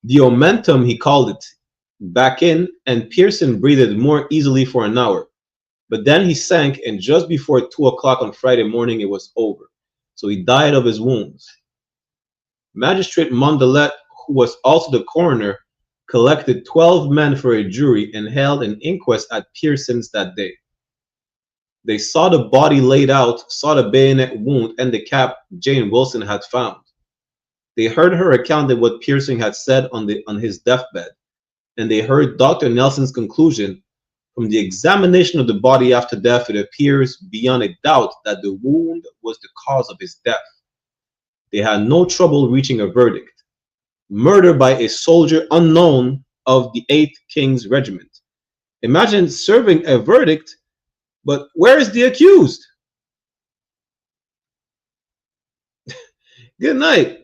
The omentum, he called it, back in, and Pearson breathed more easily for an hour. But then he sank, and just before 2 o'clock on Friday morning, it was over. So he died of his wounds. Magistrate Mondelet, who was also the coroner, collected 12 men for a jury and held an inquest at Pearson's that day. They saw the body laid out, saw the bayonet wound and the cap Jane Wilson had found. They heard her account of what Pearson had said on his deathbed, and they heard Dr. Nelson's conclusion. From the examination of the body after death, it appears beyond a doubt that the wound was the cause of his death. They had no trouble reaching a verdict. Murder by a soldier unknown of the 8th King's Regiment. Imagine serving a verdict, but where is the accused? Good night.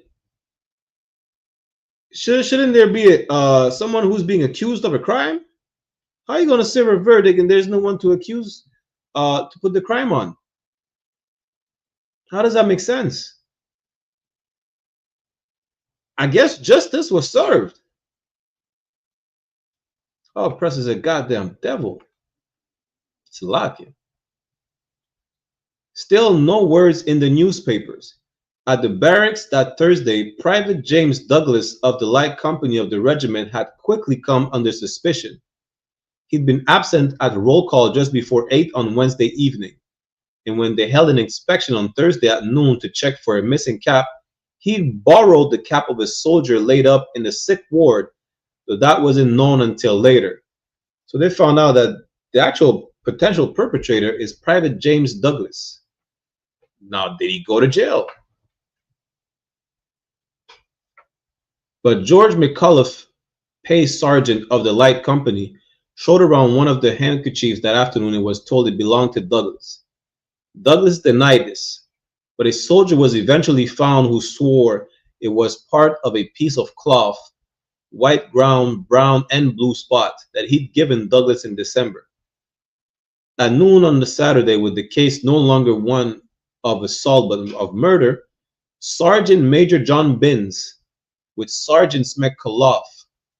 Shouldn't there be someone who's being accused of a crime? How are you going to serve a verdict and there's no one to accuse, to put the crime on? How does that make sense? I guess justice was served. Oh, press is a goddamn devil. It's lucky. Still no words in the newspapers. At the barracks that Thursday, Private James Douglas of the light company of the regiment had quickly come under suspicion. He'd been absent at roll call just before 8 on Wednesday evening, and when they held an inspection on Thursday at noon to check for a missing cap, he'd borrowed the cap of a soldier laid up in the sick ward, though that wasn't known until later. So they found out that the actual potential perpetrator is Private James Douglas. Now, did he go to jail? But George McCullough, pay sergeant of the light company, showed around one of the handkerchiefs that afternoon and was told it belonged to Douglas. Douglas denied this, but a soldier was eventually found who swore it was part of a piece of cloth white, brown, and blue spot that he'd given Douglas in December. At noon on the Saturday, with the case no longer one of assault but of murder, Sergeant Major John Binns, with Sergeants McCullough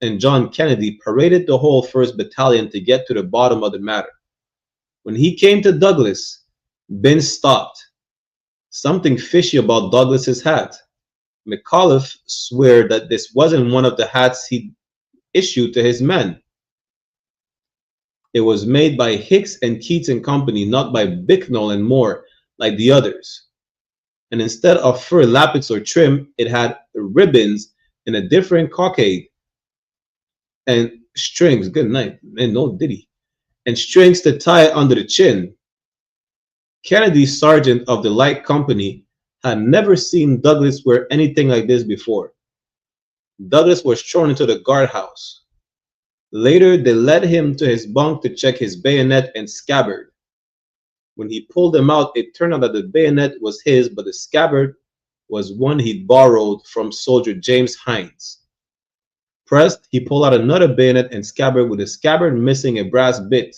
and John Kennedy, paraded the whole 1st Battalion to get to the bottom of the matter. When he came to Douglas, Binns stopped. Something fishy about Douglas's hat. McCullough swore that this wasn't one of the hats he'd issued to his men. It was made by Hicks and Keats and Company, not by Bicknell and Moore like the others. And instead of fur lappets or trim, it had ribbons in a different cockade and strings. Good night, and no ditty. And strings to tie it under the chin. Kennedy, sergeant of the light company, had never seen Douglas wear anything like this before. Douglas was thrown into the guardhouse. Later, they led him to his bunk to check his bayonet and scabbard. When he pulled them out, it turned out that the bayonet was his, but the scabbard was one he'd borrowed from soldier James Hines. Pressed, he pulled out another bayonet and scabbard, with the scabbard missing a brass bit.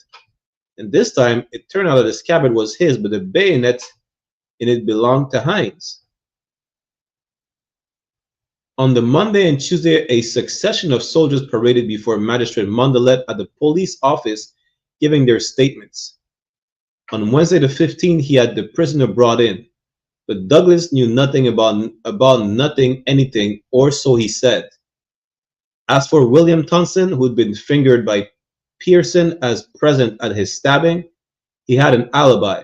And this time, it turned out that the scabbard was his, but the bayonet in it belonged to Hines. On the Monday and Tuesday, a succession of soldiers paraded before Magistrate Mondelet at the police office, giving their statements. On Wednesday the 15th, he had the prisoner brought in, but Douglas knew nothing about nothing, anything, or so he said. As for William Thompson, who'd been fingered by Pearson as present at his stabbing, he had an alibi.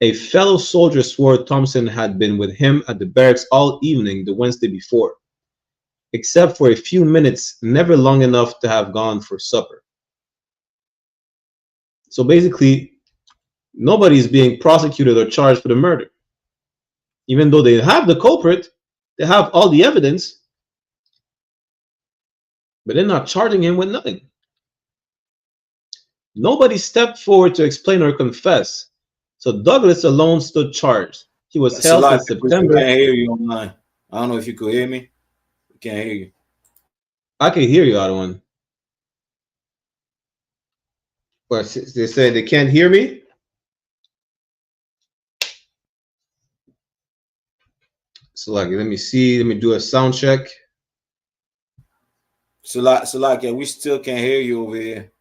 A fellow soldier swore Thompson had been with him at the barracks all evening the Wednesday before, except for a few minutes, never long enough to have gone for supper. So basically, nobody's being prosecuted or charged for the murder. Even though they have the culprit, they have all the evidence, but they're not charging him with nothing. Nobody stepped forward to explain or confess. So Douglas alone stood charged. He was held in September. I can't hear you online. I don't know if you could hear me. I can't hear you. I can hear you, other one. But they say they can't hear me. So like, let me see. Let me do a sound check. So like, yeah, we still can't hear you over here.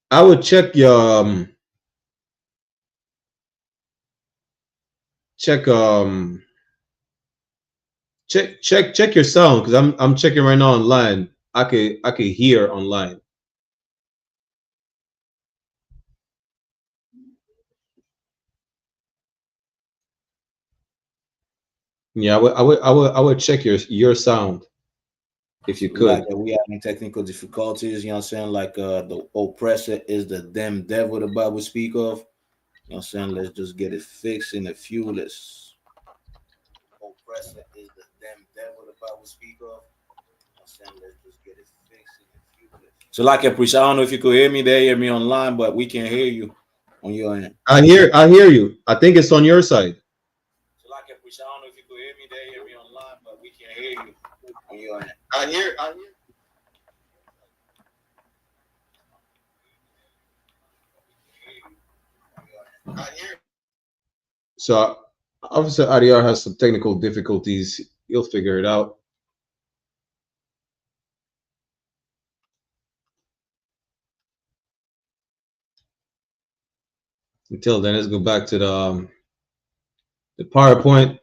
I would check your check your sound, because I'm checking right now online. I could hear online. Yeah, I would check your sound if you could. Like, we having technical difficulties, you know what I'm saying? Like the oppressor is the damn devil the Bible speak of. You know what I'm saying? Let's just get it fixed in a few. Oppressor is the damn devil the Bible speak of. You know what I'm saying? Let's just get it fixed in a few. So like I preach, I don't know if you could hear me. They hear me online, but we can't hear you on your end. I hear you. I think it's on your side. So like I preach, I don't know if you could hear me. They hear me online, but we can't hear you on your end. I hear. So Officer Adiar has some technical difficulties. He'll figure it out. Until then, let's go back to the PowerPoint.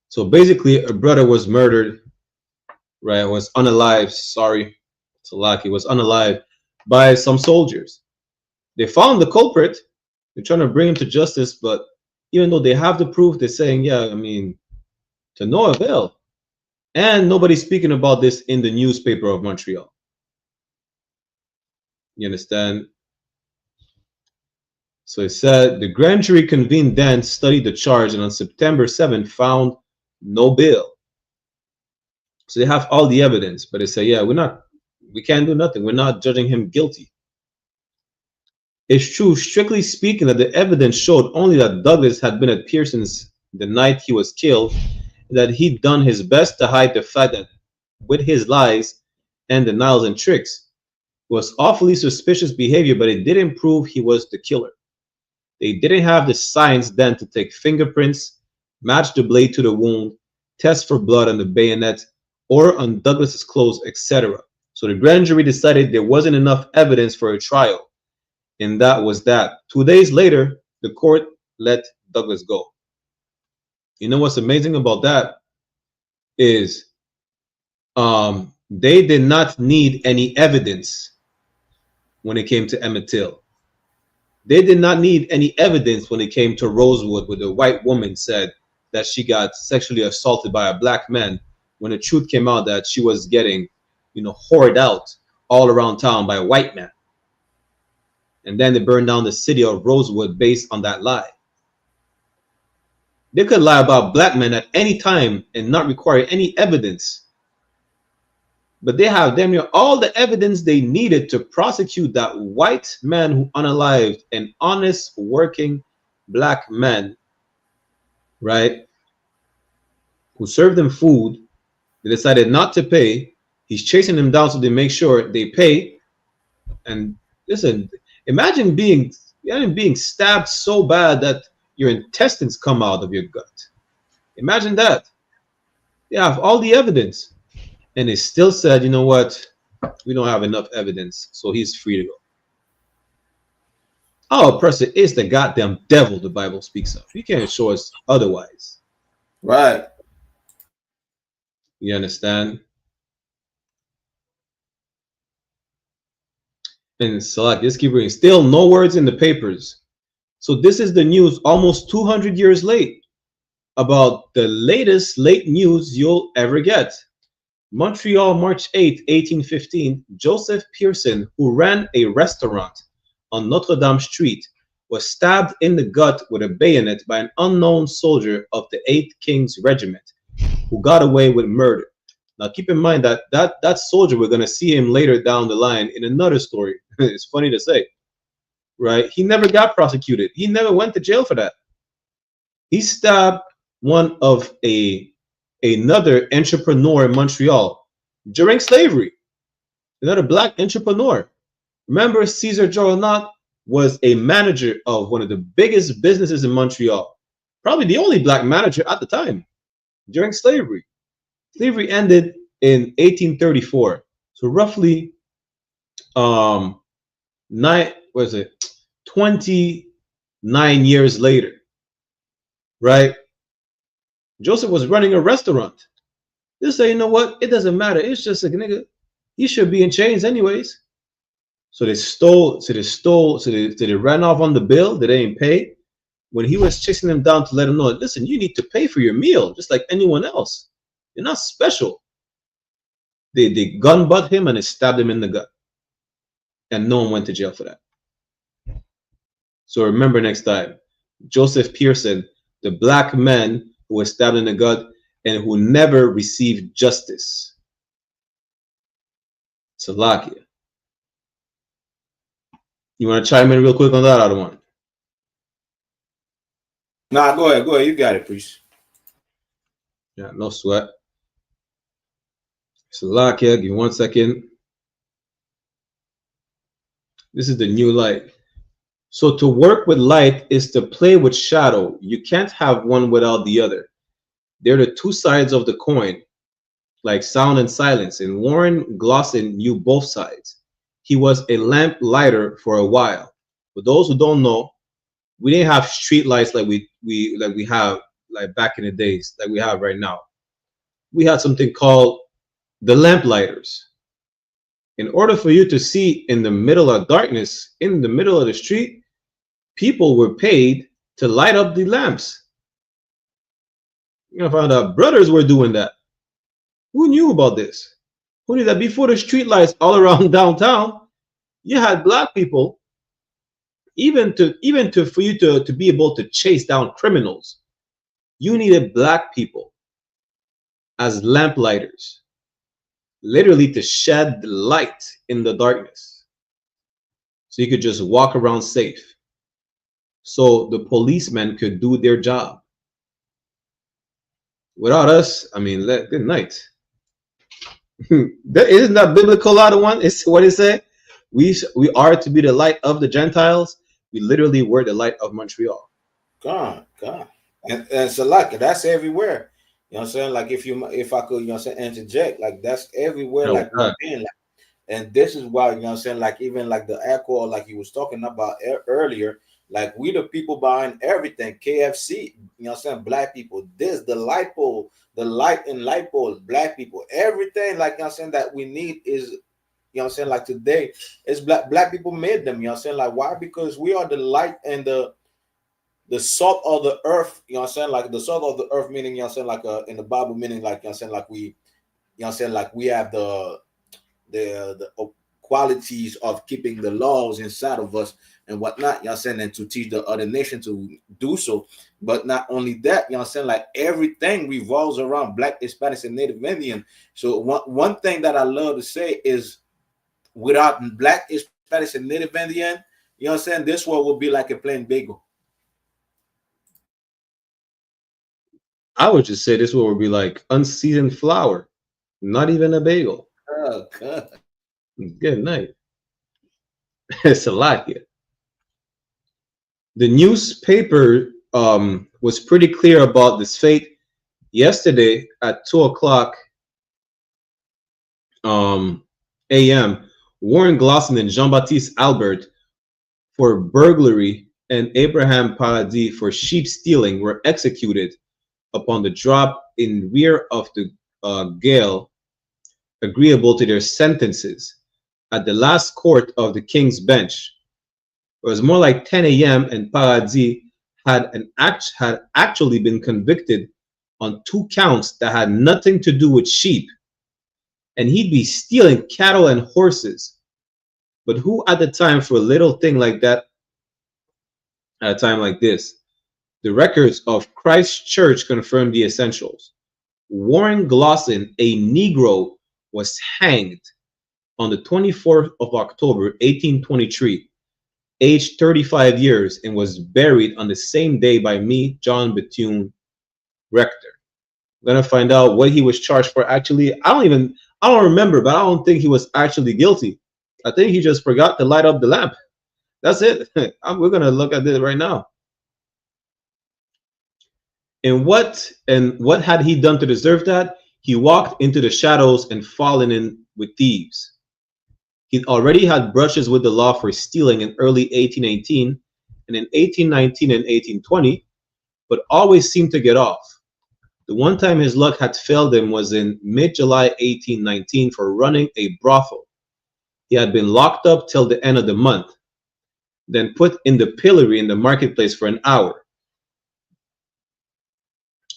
So basically, a brother was murdered, right? Was unalive. Sorry, it's a lack. He was unalive by some soldiers. They found the culprit. They're trying to bring him to justice, but even though they have the proof, they're saying, yeah, I mean, to no avail. And nobody's speaking about this in the newspaper of Montreal. You understand? So it said the grand jury convened then, studied the charge, and on September 7th found no bail. So they have all the evidence, but they say, yeah, we can't do nothing. We're not judging him guilty. It's true, strictly speaking, that the evidence showed only that Douglas had been at Pearson's the night he was killed, that he'd done his best to hide the fact that with his lies and denials and tricks was awfully suspicious behavior, but it didn't prove he was the killer. They didn't have the science then to take fingerprints, match the blade to the wound, test for blood on the bayonet or on Douglas's clothes, etc. So the grand jury decided there wasn't enough evidence for a trial, and that was that. 2 days later, the court let Douglas go. You know what's amazing about that is they did not need any evidence when it came to Emmett Till. They did not need any evidence when it came to Rosewood, where the white woman said that she got sexually assaulted by a black man, when the truth came out that she was getting, whored out all around town by a white man. And then they burned down the city of Rosewood based on that lie. They could lie about black men at any time and not require any evidence. But they have damn near all the evidence they needed to prosecute that white man who unalived an honest, working black man, right? Who served them food. They decided not to pay. He's chasing them down so they make sure they pay. And listen, imagine being stabbed so bad that your intestines come out of your gut. Imagine that. They have all the evidence. And they still said, you know what? We don't have enough evidence, so he's free to go. Our oppressor is the goddamn devil the Bible speaks of. He can't show us otherwise. Right. You understand? And select this keep reading. Still no words in the papers. So this is the news almost 200 years late about the latest late news you'll ever get. Montreal, March 8, 1815, Joseph Pearson, who ran a restaurant on Notre Dame Street, was stabbed in the gut with a bayonet by an unknown soldier of the 8th King's Regiment, who got away with murder. Now, keep in mind that soldier, we're going to see him later down the line in another story. It's funny to say, right? He never got prosecuted. He never went to jail for that. He stabbed one of another entrepreneur in Montreal during slavery, another black entrepreneur. Remember, Cesar Joronat was a manager of one of the biggest businesses in Montreal, probably the only black manager at the time during slavery. Slavery ended in 1834, so roughly 29 years later, right? Joseph was running a restaurant. They say, you know what? It doesn't matter. It's just a nigga. He should be in chains anyways. So they ran off on the bill that they didn't pay. When he was chasing them down to let them know, listen, you need to pay for your meal just like anyone else. You're not special. They gun butt him and they stabbed him in the gut. And no one went to jail for that. So remember next time, Joseph Pearson, the black man who was stabbed in the gut and who never received justice. Salakia. You want to chime in real quick on that, other one? Nah, go ahead. You got it, priest. Yeah, no sweat. Salakia, give me 1 second. This is the new light. So to work with light is to play with shadow. You can't have one without the other. They're the two sides of the coin, like sound and silence. And Warren Glosson knew both sides. He was a lamp lighter for a while. For those who don't know, we didn't have street lights like we have like back in the days, like we have right now. We had something called the lamp lighters. In order for you to see in the middle of darkness, in the middle of the street, people were paid to light up the lamps. You're gonna find out brothers were doing that. Who knew about this? Who knew that before the street lights all around downtown, you had black people, even for you to be able to chase down criminals, you needed black people as lamp lighters, literally to shed the light in the darkness, so you could just walk around safe, so the policemen could do their job. Without us, I mean, good night. Isn't that biblical? Out of one, it's what it say. We are to be the light of the Gentiles. We literally were the light of Montreal. God. And so like that's everywhere. You know what I'm saying? Like if I could, you know what I'm saying, interject, like that's everywhere, No, like we've been. Like, and this is why, you know what I'm saying, like even like the alcohol, like you was talking about earlier, like we the people behind everything. KFC, you know what I'm saying, black people, this, the light pole, the light and light pole, black people, everything, like, you know what I'm saying, that we need is, you know what I'm saying, like today, it's black people made them, you know what I'm saying, like why? Because we are the light and the salt of the earth, you know what I'm saying, like the salt of the earth, meaning, you know what I'm saying, like in the Bible, meaning like, you know what I'm saying, like we, you know what I'm saying, like we have the qualities of keeping the laws inside of us and whatnot, you know what I'm saying, and to teach the other nation to do so. But not only that, you know what I'm saying, like everything revolves around Black, Hispanics, and Native Indian. So one thing that I love to say is without Black, Hispanics, and Native Indian, you know what I'm saying, this world will be like a plain bagel. I would just say this would be like unseasoned flour, not even a bagel. Oh, God. Good night. It's a lot here. The newspaper was pretty clear about this fate yesterday at 2:00 a.m. Warren Glosson and Jean-Baptiste Albert for burglary and Abraham Paradis for sheep stealing were executed upon the drop in rear of the gale agreeable to their sentences at the last court of the King's Bench. It was more like 10 a.m. and Paradis had actually been convicted on 2 counts that had nothing to do with sheep, and he'd be stealing cattle and horses. But who at the time for a little thing like that at a time like this? The records of Christ Church confirm the essentials. Warren Glosson, a Negro, was hanged on the 24th of October, 1823, aged 35 years, and was buried on the same day by me, John Bethune, rector. I'm gonna find out what he was charged for. Actually, I don't remember, but I don't think he was actually guilty. I think he just forgot to light up the lamp. That's it. We're gonna look at this right now. And what had he done to deserve that? He walked into the shadows and fallen in with thieves. He already had brushes with the law for stealing in early 1818 and in 1819 and 1820, but always seemed to get off. The one time his luck had failed him was in mid-July 1819 for running a brothel. He had been locked up till the end of the month, then put in the pillory in the marketplace for an hour.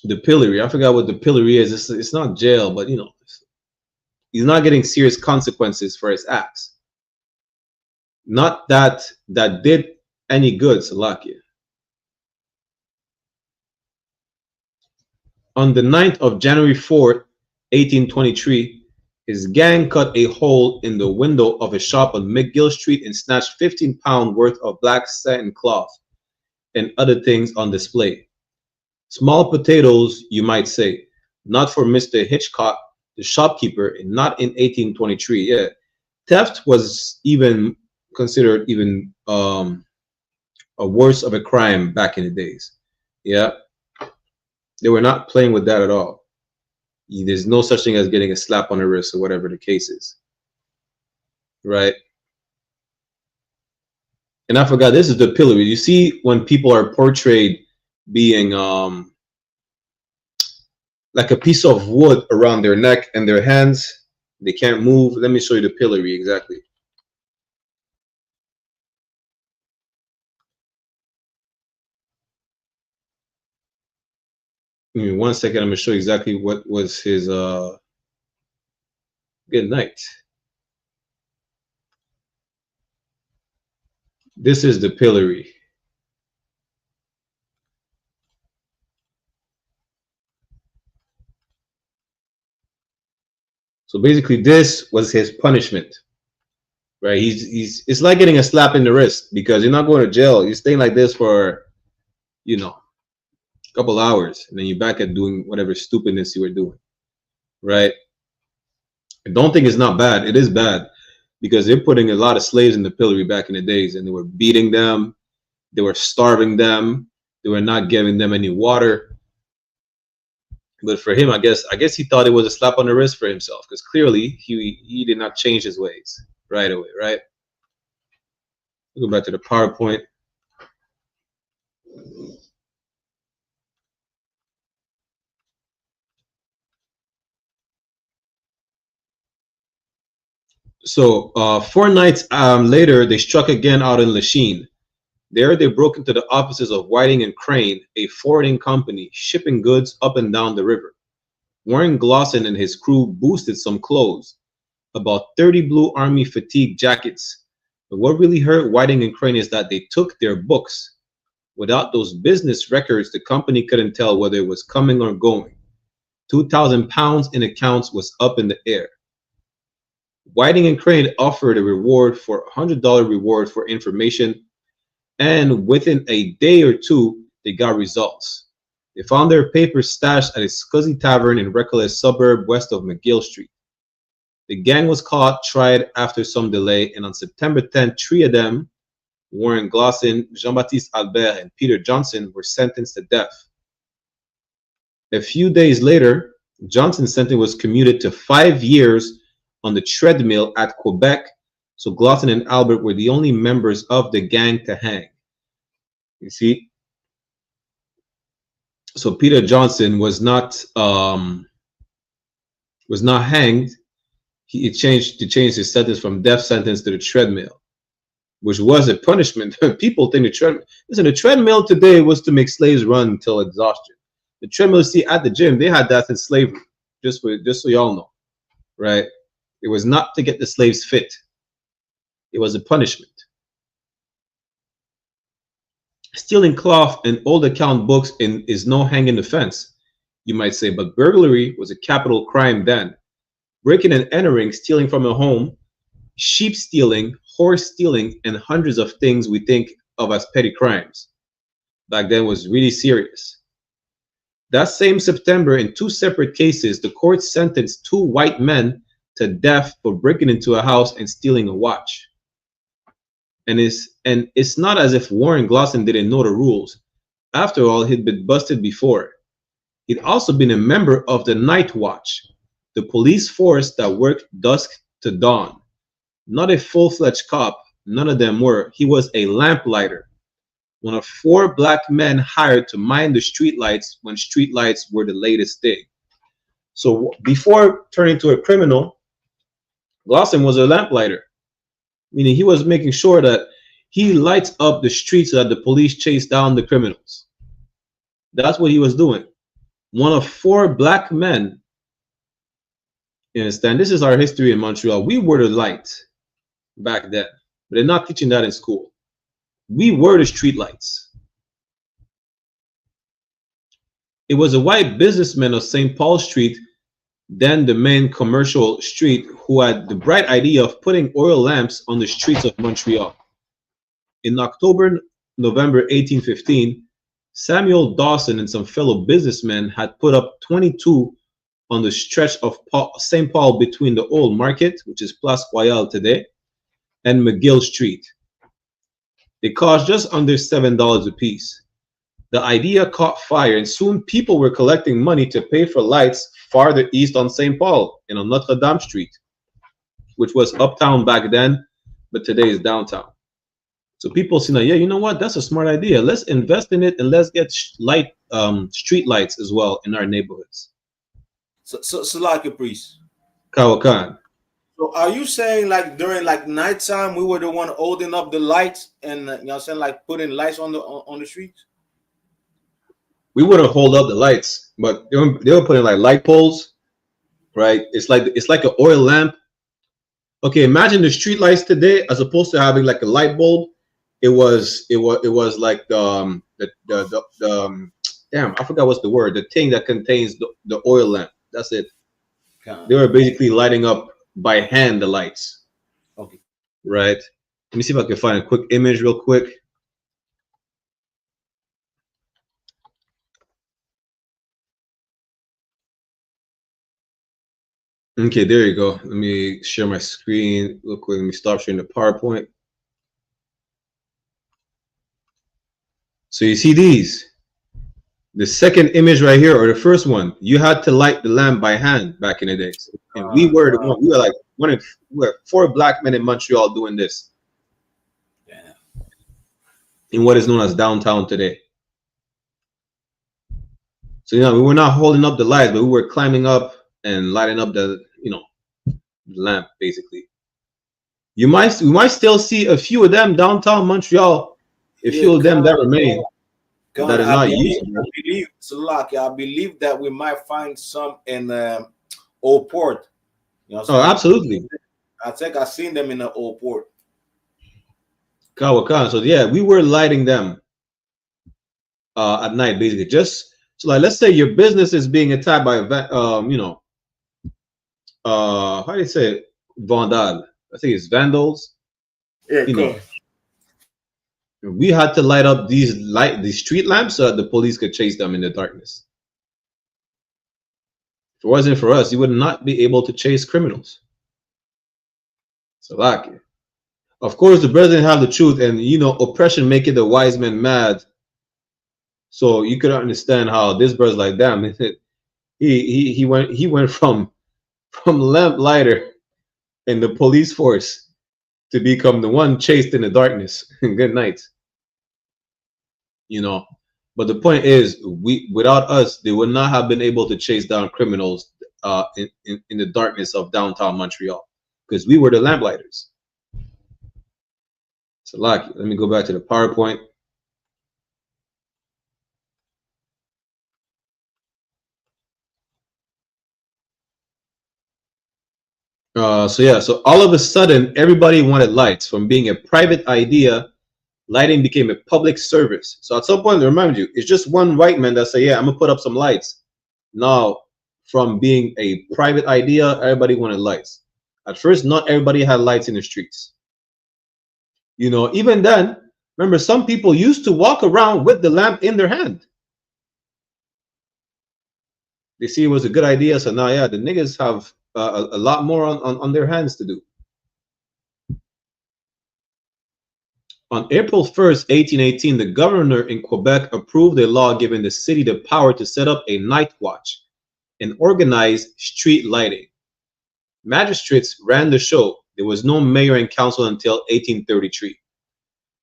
The pillory, I forgot what the pillory is. It's not jail, but you know, he's not getting serious consequences for his acts. Not that did any good, Salakia. On the 9th of January 4th, 1823, his gang cut a hole in the window of a shop on McGill Street and snatched 15 pounds worth of black satin cloth and other things on display. Small potatoes, you might say, not for Mr. Hitchcock, the shopkeeper, and not in 1823. Yeah, theft was even considered even a worse of a crime back in the days. Yeah, they were not playing with that at all. There's no such thing as getting a slap on the wrist or whatever the case is, right? And I forgot, this is the pillory. You see when people are portrayed being like a piece of wood around their neck and their hands, they can't move. Let me show you the pillory exactly. Give me 1 second. I'm gonna show you exactly what was his good night. This is the pillory. So basically this was his punishment, right? It's like getting a slap in the wrist, because you're not going to jail. You're staying like this for, you know, couple hours, and then you're back at doing whatever stupidness you were doing, right? I don't think it's not bad. It is bad because they're putting a lot of slaves in the pillory back in the days, and they were beating them, they were starving them, they were not giving them any water. But for him, I guess he thought it was a slap on the wrist for himself, because clearly he did not change his ways right away, right? We'll go back to the PowerPoint. So 4 nights later, they struck again out in Lachine. There, they broke into the offices of Whiting and Crane, a forwarding company shipping goods up and down the river. Warren Glosson and his crew boosted some clothes, about 30 blue army fatigue jackets. But what really hurt Whiting and Crane is that they took their books. Without those business records, the company couldn't tell whether it was coming or going. 2,000 pounds in accounts was up in the air. Whiting and Crane offered a reward for $100 reward for information, and within a day or two, they got results. They found their papers stashed at a scuzzy tavern in Reckless suburb west of McGill Street. The gang was caught, tried after some delay, and on September 10th, 3 of them, Warren Glosson, Jean-Baptiste Albert, and Peter Johnson, were sentenced to death. A few days later, Johnson's sentence was commuted to 5 years on the treadmill at Quebec, so Glosson and Albert were the only members of the gang to hang. You see? So Peter Johnson was not hanged. He changed his sentence from death sentence to the treadmill, which was a punishment. People think the treadmill today was to make slaves run until exhaustion. The treadmill you see at the gym, they had that in slavery, just so y'all know, right? It was not to get the slaves fit. It was a punishment. Stealing cloth and old account books is no hanging offense, you might say, but burglary was a capital crime then. Breaking and entering, stealing from a home, sheep stealing, horse stealing, and hundreds of things we think of as petty crimes back then was really serious. That same September, in 2 separate cases, the court sentenced 2 white men to death for breaking into a house and stealing a watch. And it's not as if Warren Glosson didn't know the rules. After all, he'd been busted before. He'd also been a member of the Night Watch, the police force that worked dusk to dawn. Not a full-fledged cop, none of them were. He was a lamplighter, one of 4 black men hired to mind the streetlights when streetlights were the latest thing. So before turning to a criminal, Glosson was a lamplighter, meaning he was making sure that he lights up the streets so that the police chase down the criminals. That's what he was doing. One of 4 black men. You understand? This is our history in Montreal. We were the light back then, but they're not teaching that in school. We were the street lights. It was a white businessman of St. Paul Street, then the main commercial street, who had the bright idea of putting oil lamps on the streets of Montreal. In November 1815, Samuel Dawson and some fellow businessmen had put up 22 on the stretch of St. Paul between the Old Market, which is Place Royale today, and McGill Street. They cost just under $7 a piece. The idea caught fire, and soon people were collecting money to pay for lights farther east on St. Paul and on Notre Dame Street, which was uptown back then, but today is downtown. So people see now, yeah, you know what? That's a smart idea. Let's invest in it and let's get street lights as well in our neighborhoods. So like a priest. Kawakan. So are you saying like during like nighttime we were the one holding up the lights and you know what I'm saying, like putting lights on the streets? We wouldn't hold up the lights, but they were putting like light poles, right? It's like an oil lamp. Okay, imagine the street lights today as opposed to having like a light bulb. It was like the damn, I forgot what's the word. The thing that contains the oil lamp. That's it. They were basically lighting up by hand the lights. Okay. Right. Let me see if I can find a quick image real quick. Okay, there you go. Let me share my screen real quick. Let me stop sharing the PowerPoint. So you see these. The second image right here, or the first one, you had to light the lamp by hand back in the days. And we were the one, we were like we were 4 black men in Montreal doing this. Yeah. In what is known as downtown today. So we were not holding up the lights, but we were climbing up and lighting up the lamp basically. We might still see a few of them downtown Montreal, a Yeah, few of them that remain that are I not believe, used. Salaki, I believe that we might find some in Old Port. You know what I'm Oh, saying? absolutely. I think I've seen them in the Old Port. Kawakan. So yeah, we were lighting them at night basically. Just so like let's say your business is being attacked by how do you say it? Vandal. I think it's vandals. Yeah, You cool. know, we had to light up these street lamps so that the police could chase them in the darkness. If it wasn't for us, you would not be able to chase criminals. So like, of course, the brother didn't have the truth, and oppression making the wise men mad. So you could understand how this brother's like, damn, he went from lamp lighter in the police force to become the one chased in the darkness. Good night. But the point is, without us, they would not have been able to chase down criminals in the darkness of downtown Montreal, because we were the lamplighters. So, let me go back to the PowerPoint. So all of a sudden, everybody wanted lights. From being a private idea, lighting became a public service. So at some point, remind you, it's just one white man that say, yeah, I'm gonna put up some lights. Now, from being a private idea, everybody wanted lights. At first, not everybody had lights in the streets. Even then, remember, some people used to walk around with the lamp in their hand. They see it was a good idea, so now, yeah, the niggas have a lot more on their hands to do. On April 1st, 1818, the governor in Quebec approved a law giving the city the power to set up a night watch and organize street lighting. Magistrates ran the show. There was no mayor and council until 1833.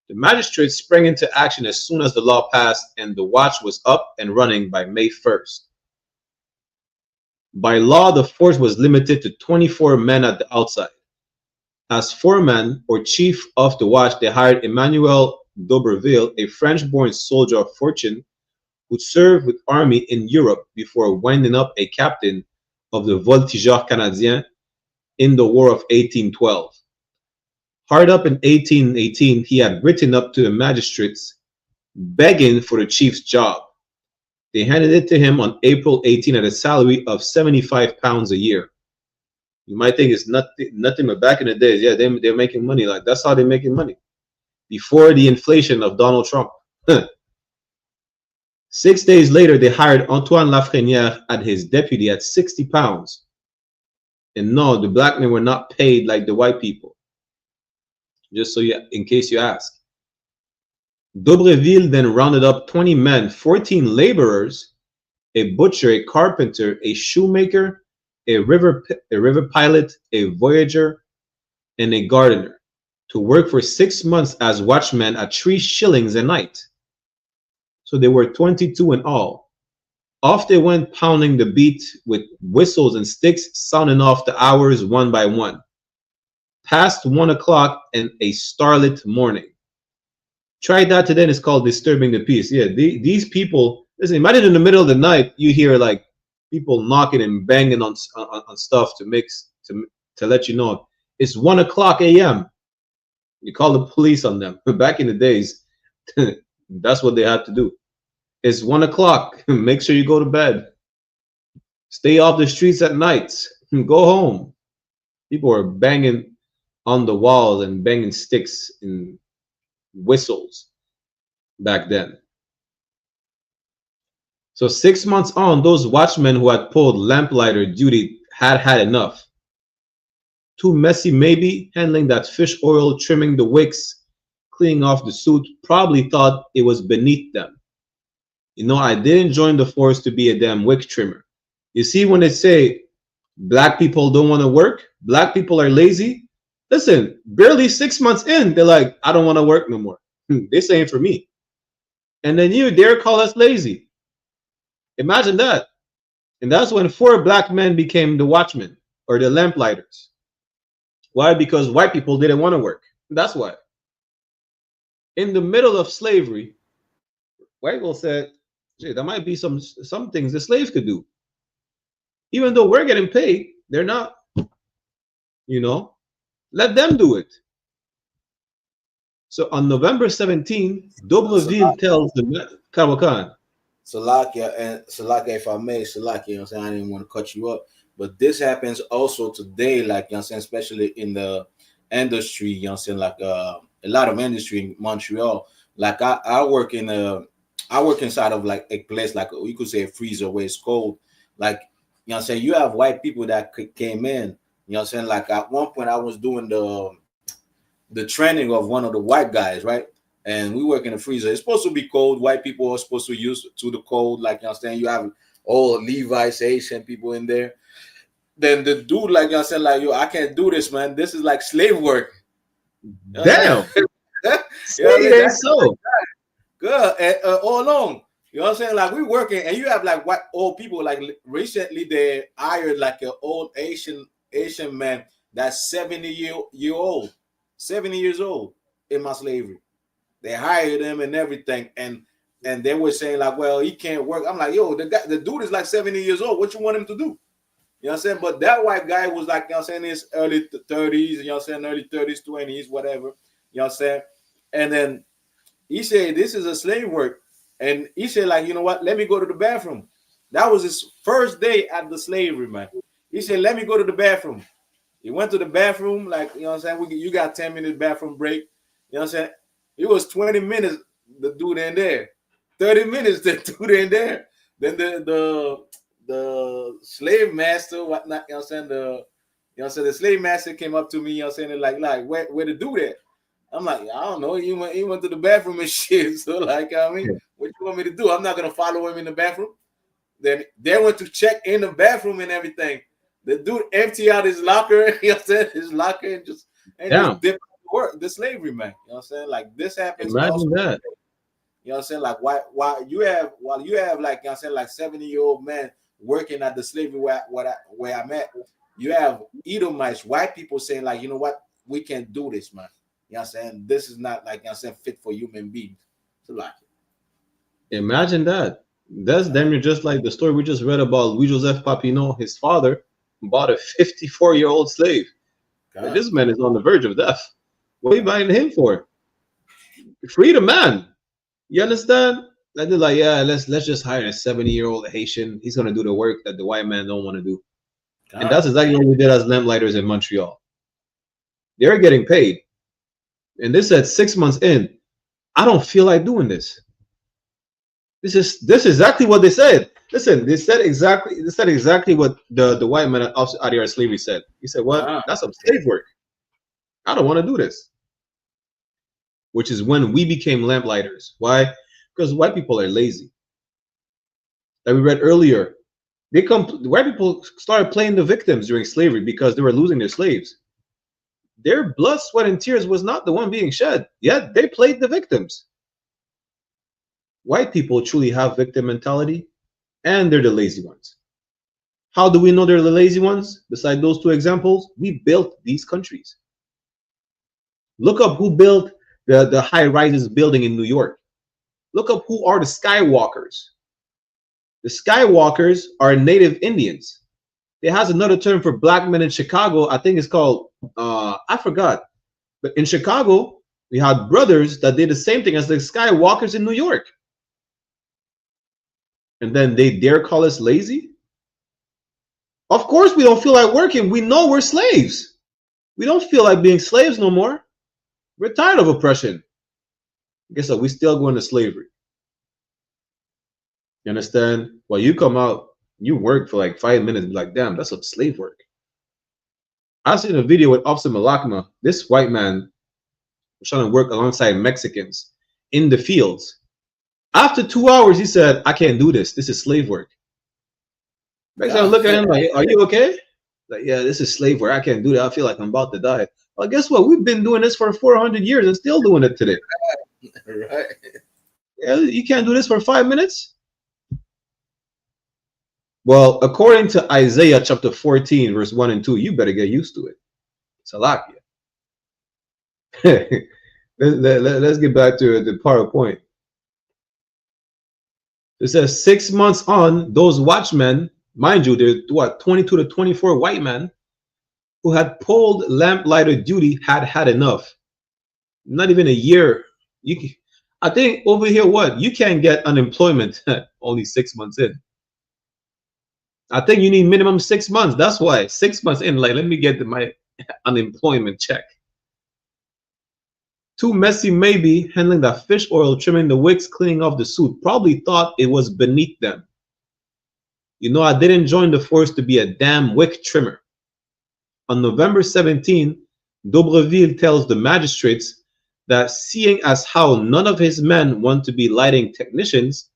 The magistrates sprang into action as soon as the law passed, and the watch was up and running by May 1st. By law, the force was limited to 24 men at the outside. As foreman or chief of the watch, they hired Emmanuel d'Auberville, a French-born soldier of fortune who served with army in Europe before winding up a captain of the Voltigeurs Canadiens in the War of 1812. Hard up in 1818, he had written up to the magistrates begging for the chief's job. They handed it to him on April 18 at a salary of £75 a year. You might think it's nothing, but back in the days, yeah, they're making money. Like, that's how they're making money. Before the inflation of Donald Trump. 6 days later, they hired Antoine Lafrenière as his deputy at £60. And no, the black men were not paid like the white people. Just so in case you ask. D'Auberville then rounded up 20 men, 14 laborers, a butcher, a carpenter, a shoemaker, a river pilot, a voyager, and a gardener to work for 6 months as watchmen at 3 shillings a night. So they were 22 in all. Off they went, pounding the beat with whistles and sticks, sounding off the hours one by one. Past 1 o'clock and a starlit morning. Try that today, and it's called disturbing the peace. Yeah, these people, listen, imagine in the middle of the night, you hear like people knocking and banging on stuff to let you know it's 1 o'clock a.m. You call the police on them. Back in the days, that's what they had to do. It's 1 o'clock. Make sure you go to bed. Stay off the streets at night. Go home. People are banging on the walls and banging sticks and whistles back then. So 6 months on, those watchmen who had pulled lamplighter duty had enough. Too messy, maybe, handling that fish oil, trimming the wicks, cleaning off the suit, probably thought it was beneath them. You know, I didn't join the force to be a damn wick trimmer. You see, when they say black people don't want to work, black people are lazy, listen, barely 6 months in, they're like, I don't want to work no more. This ain't for me. And then you dare call us lazy. Imagine that. And that's when 4 black men became the watchmen or the lamplighters. Why? Because white people didn't want to work. That's why. In the middle of slavery, white people said, "Gee, there might be some things the slaves could do. Even though we're getting paid, they're not. You know, let them do it." So on November 17, D'Obreville tells the Kawakan. Salakia, if I may, Salakia, you know what I'm saying? I didn't want to cut you up, but this happens also today, like, you know what I'm saying, especially in the industry, you know what I'm saying, like a lot of industry in Montreal. Like I work inside of like a place like you could say a freezer where it's cold. Like, you know what I'm saying, you have white people that came in, you know what I'm saying, like at one point I was doing the training of one of the white guys, right? And we work in the freezer. It's supposed to be cold. White people are supposed to use to the cold. Like, you understand, you have all Levi's, Asian people in there. Then the dude, like, you understand, like, yo, I can't do this, man. This is like slave work. Damn. Yeah, so good. And, all along, you know what I'm saying? Like, we working, and you have like white old people. Like recently, they hired like an old Asian man that's 70 years old in my slavery. They hired him and everything, and they were saying like, well, he can't work. I'm like, yo, the dude is like 70 years old. What you want him to do? You know what I'm saying? But that white guy was like, you know what I'm saying, his early 30s, you know what I'm saying, early 30s, 20s, whatever. You know what I'm saying? And then he said, this is a slave work. And he said, like, you know what? Let me go to the bathroom. That was his first day at the slavery, man. He said, let me go to the bathroom. He went to the bathroom, like, you know what I'm saying? You got 10-minute bathroom break. You know what I'm saying? It was 20 minutes, the dude in there. 30 minutes, the dude in there. Then the slave master, whatnot, you know what I'm saying? The slave master came up to me, you know what I'm saying? Like where the dude at? I'm like, I don't know. He went to the bathroom and shit. So, like, I mean, what you want me to do? I'm not gonna follow him in the bathroom. Then they went to check in the bathroom and everything. The dude empty out his locker, you know what I'm saying? His locker and just dip work the slavery, man. You know what I'm saying? Like, this happens. Imagine also that. You know what I'm saying? Like, while you have like, you know what I'm saying, like 70-year-old men working at the slavery where I'm at, you have Edomites, white people saying, like, you know what, we can't do this, man. You know what I'm saying? This is not, like, you know what I'm saying, fit for human beings. So, like, imagine that. That's damn near just like the story we just read about Louis-Joseph Papineau. His father bought a 54-year-old slave. Like, this man is on the verge of death. What are you buying him for? Free the man. You understand? Like, they're like, yeah, let's just hire a 70-year-old Haitian. He's gonna do the work that the white man don't want to do. And that's exactly what we did as lamplighters in Montreal. They're getting paid. And they said 6 months in, I don't feel like doing this. This is exactly what they said. Listen, they said exactly what the white man out of slavery said. He said, what? That's some slave work. I don't want to do this. Which is when we became lamplighters. Why? Because white people are lazy. Like we read earlier, white people started playing the victims during slavery because they were losing their slaves. Their blood, sweat, and tears was not the one being shed, yet they played the victims. White people truly have victim mentality, and they're the lazy ones. How do we know they're the lazy ones? Beside those two examples, we built these countries. Look up who built the high-rises building in New York. Look up who are the Skywalkers. The Skywalkers are native Indians. It has another term for black men in Chicago. I think it's called, I forgot. But in Chicago, we had brothers that did the same thing as the Skywalkers in New York. And then they dare call us lazy? Of course we don't feel like working. We know we're slaves. We don't feel like being slaves no more. We're tired of oppression. Guess what? We still go into slavery. You understand? Well, you come out You work for like 5 minutes, be like, damn, that's some slave work. I seen a video with Officer Malakma. This white man was trying to work alongside Mexicans in the fields. After 2 hours, he said, I can't do this. This is slave work. Mexican look at him like, are you okay? Like, yeah, this is slave work. I can't do that. I feel like I'm about to die. Well, guess what? We've been doing this for 400 years and still doing it today. Right. Yeah, you can't do this for 5 minutes? Well, according to Isaiah chapter 14, verse 1 and 2, you better get used to it. Salakia. Let's get back to the PowerPoint. It says 6 months on, those watchmen, mind you, they're what, 22 to 24 white men who had pulled lamplighter duty had enough. Not even a year. I think over here, what? You can't get unemployment only 6 months in. I think you need minimum 6 months. That's why 6 months in, like, let me get my unemployment check. Too messy, maybe, handling the fish oil, trimming the wicks, cleaning off the suit. Probably thought it was beneath them. You know, I didn't join the force to be a damn wick trimmer. On November 17, Dobreville tells the magistrates that seeing as how none of his men want to be lighting technicians,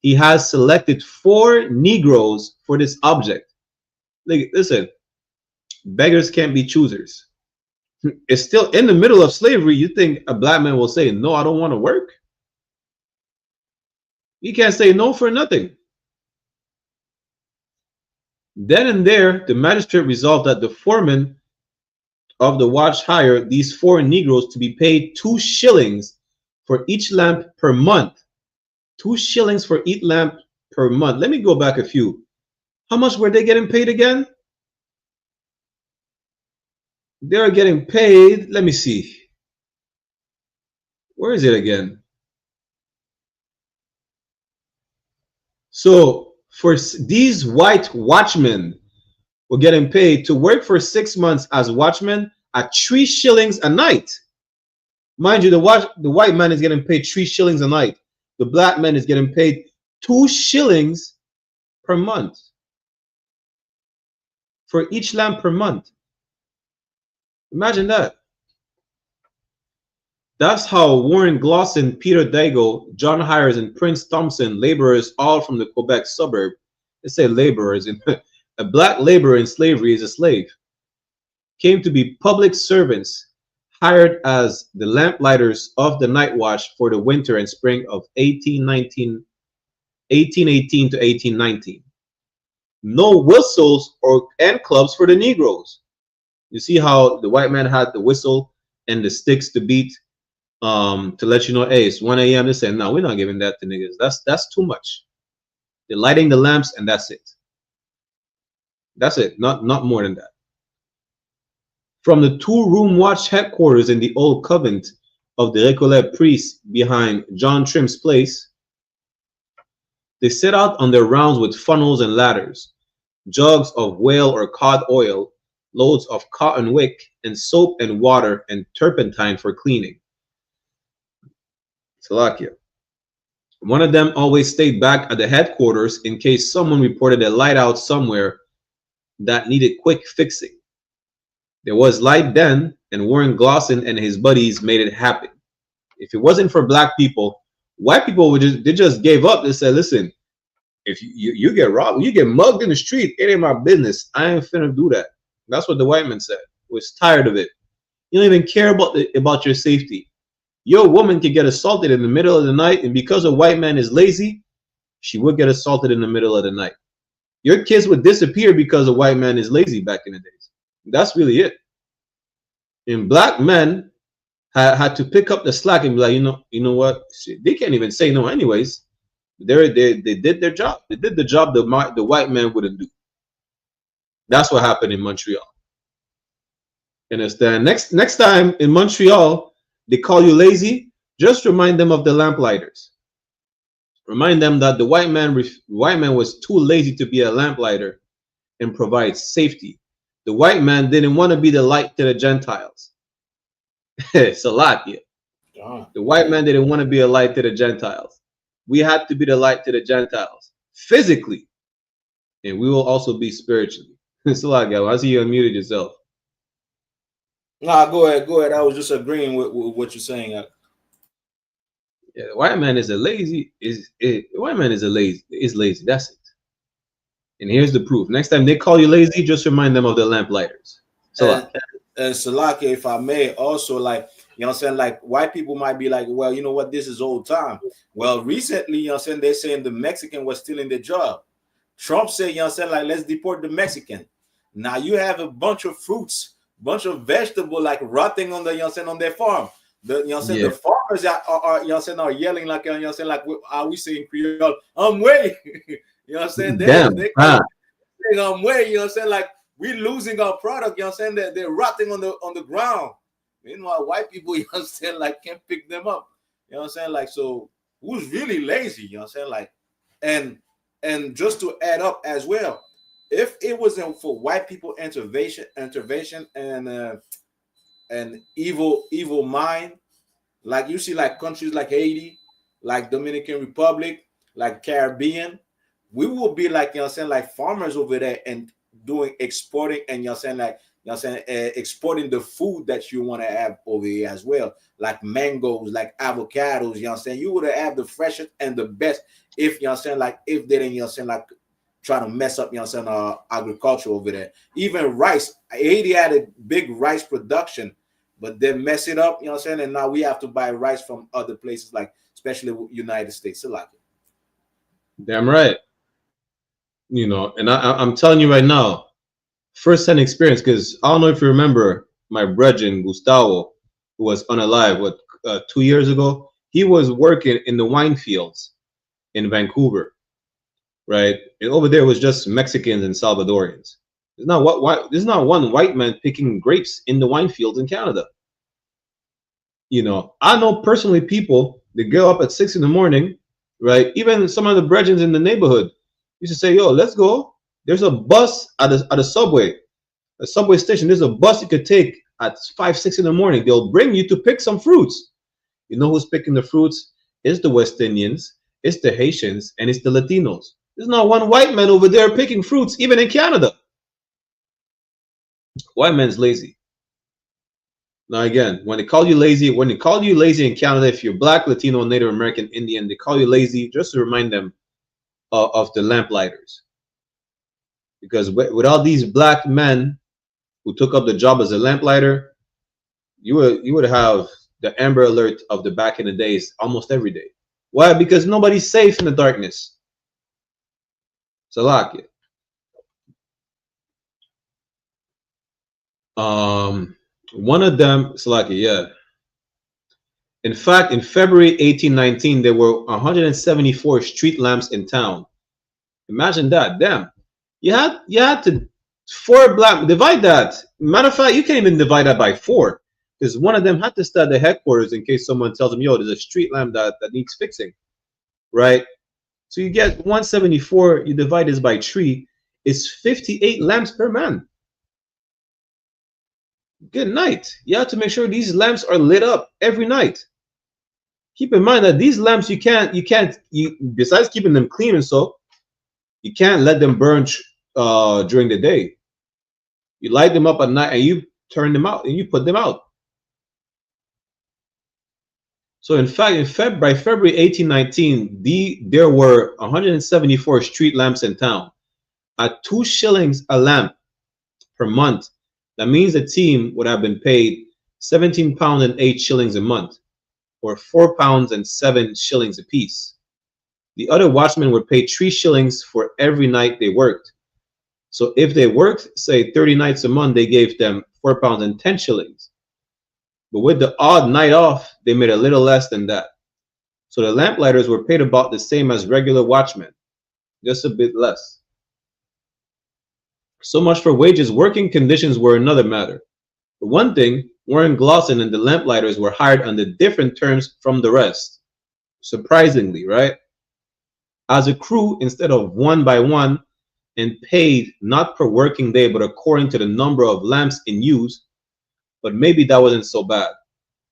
he has selected 4 Negroes for this object. Listen, beggars can't be choosers. It's still in the middle of slavery. You think a black man will say, no, I don't want to work? You can't say no for nothing. Then and there, the magistrate resolved that the foreman of the watch hired these 4 Negroes to be paid 2 shillings for each lamp per month. 2 shillings for each lamp per month. Let me go back a few. How much were they getting paid again? They're getting paid, let me see. Where is it again? So for these white watchmen were getting paid to work for 6 months as watchmen at 3 shillings a night. Mind you, the white man is getting paid 3 shillings a night. The black man is getting paid 2 shillings per month for each lamp per month. Imagine that. That's how Warren Glosson, Peter Dago, John Hires, and Prince Thompson, laborers all from the Quebec suburb, they say laborers, a black laborer in slavery is a slave, came to be public servants, hired as the lamplighters of the night watch for the winter and spring of 1818 to 1819. No whistles and clubs for the Negroes. You see how the white man had the whistle and the sticks to beat to let you know, hey, it's 1 a.m. They said, no, we're not giving that to niggas. That's too much. They're lighting the lamps and that's it. That's it. Not more than that. From the 2-room watch headquarters in the old convent of the Recollet priests behind John Trim's place, they set out on their rounds with funnels and ladders, jugs of whale or cod oil, loads of cotton wick, and soap and water and turpentine for cleaning. Salakia. One of them always stayed back at the headquarters in case someone reported a light out somewhere that needed quick fixing. There was light then, and Warren Glosson and his buddies made it happen. If it wasn't for black people, white people would just gave up. They said, listen, if you get robbed, you get mugged in the street, it ain't my business. I ain't finna do that. That's what the white man said. Was tired of it. You don't even care about your safety. Your woman could get assaulted in the middle of the night, and because a white man is lazy, she would get assaulted in the middle of the night. Your kids would disappear because a white man is lazy back in the days. That's really it. And black men had to pick up the slack and be like, you know what? Shit, they can't even say no anyways. They did their job. They did the job the white man wouldn't do. That's what happened in Montreal. Understand? Next time in Montreal, they call you lazy, just remind them of the lamplighters. Remind them that the white man was too lazy to be a lamplighter and provide safety. The white man didn't want to be the light to the Gentiles. It's a lot here. The white man didn't want to be a light to the Gentiles. We had to be the light to the Gentiles physically. and we will also be spiritually. It's a lot, guy. I see you unmuted yourself. Nah, go ahead. I was just agreeing with what you're saying. Yeah, the white man is a lazy. White man is lazy. That's it. And here's the proof. Next time they call you lazy, just remind them of the lamplighters. So, and Salaki, if I may, also, like, you know what I'm saying, like, white people might be like, well, you know what, this is old time. Well, recently, you know what I'm saying, they're saying the Mexican was stealing their job. Trump said, you know what I'm saying, like, let's deport the Mexican. Now you have a bunch of fruits, bunch of vegetables like rotting on the, you know what I'm saying, on their farm. The, you know what I'm saying, the farmers are you know what I'm saying, are yelling like, you know what I'm saying, like, how we say in Creole, I'm way. You know what I'm saying? They I'm way, you know what I'm saying, like, we're losing our product, you know what I'm saying? They're rotting on the ground. Meanwhile, white people, you know what I'm saying, like, can't pick them up. You know what I'm saying? Like, so who's really lazy? You know what I'm saying? Like, and just to add up as well, if it wasn't for white people intervention and evil mind, like you see, like countries like Haiti, like Dominican Republic, like Caribbean, we will be like, you know what I'm saying, like farmers over there and doing exporting, and you know what I'm saying, like, you know what I'm saying, exporting the food that you want to have over here as well, like mangoes, like avocados, you know what I'm saying. You would have the freshest and the best if, you know what I'm saying, like, if they didn't, you know what I'm saying, like, try to mess up, you know what I'm saying, agriculture over there. Even rice, Haiti had a big rice production, but they mess it up, you know what I'm saying, and now we have to buy rice from other places, like especially United States. So, like, damn right. You know, and I'm telling you right now, first-hand experience, because I don't know if you remember my brethren Gustavo, who was unalive 2 years ago. He was working in the wine fields in Vancouver, right? And over there was just Mexicans and Salvadorians. There's not one white man picking grapes in the wine fields in Canada. You know, I know personally people that go up at 6 in the morning, right? Even some of the brethren in the neighborhood used to say, yo, let's go. There's a bus at a subway station. There's a bus you could take at 5, 6 in the morning. They'll bring you to pick some fruits. You know who's picking the fruits? It's the West Indians, it's the Haitians, and it's the Latinos. There's not one white man over there picking fruits, even in Canada. White man's lazy. Now again, when they call you lazy in Canada, if you're Black, Latino, Native American, Indian, they call you lazy just to remind them of the lamplighters. Because with all these black men who took up the job as a lamplighter, you would have the Amber Alert of the back in the days almost every day. Why? Because nobody's safe in the darkness. Salakia. One of them, Salakia, yeah. In fact, in February 1819, there were 174 street lamps in town. Imagine that. Damn. You had to 4 black, divide that. Matter of fact, you can't even divide that by 4, because one of them had to stay at the headquarters in case someone tells them, yo, there's a street lamp that needs fixing, right? So you get 174, you divide this by 3, it's 58 lamps per man. Good night. You have to make sure these lamps are lit up every night. Keep in mind that these lamps, you besides keeping them clean and so, you can't let them burn during the day. You light them up at night and you turn them out and you put them out. So in fact, by February 1819, there were 174 street lamps in town. At 2 shillings a lamp per month, that means the team would have been paid 17 pounds and 8 shillings a month, or 4 pounds and 7 shillings apiece. The other watchmen were paid 3 shillings for every night they worked. So if they worked, say, 30 nights a month, they gave them 4 pounds and 10 shillings. But with the odd night off, they made a little less than that. So the lamplighters were paid about the same as regular watchmen, just a bit less. So much for wages. Working conditions were another matter. For one thing, Warren Glosson and the lamplighters were hired under different terms from the rest. Surprisingly, right? As a crew instead of 1 by 1, and paid not per working day but according to the number of lamps in use. But maybe that wasn't so bad.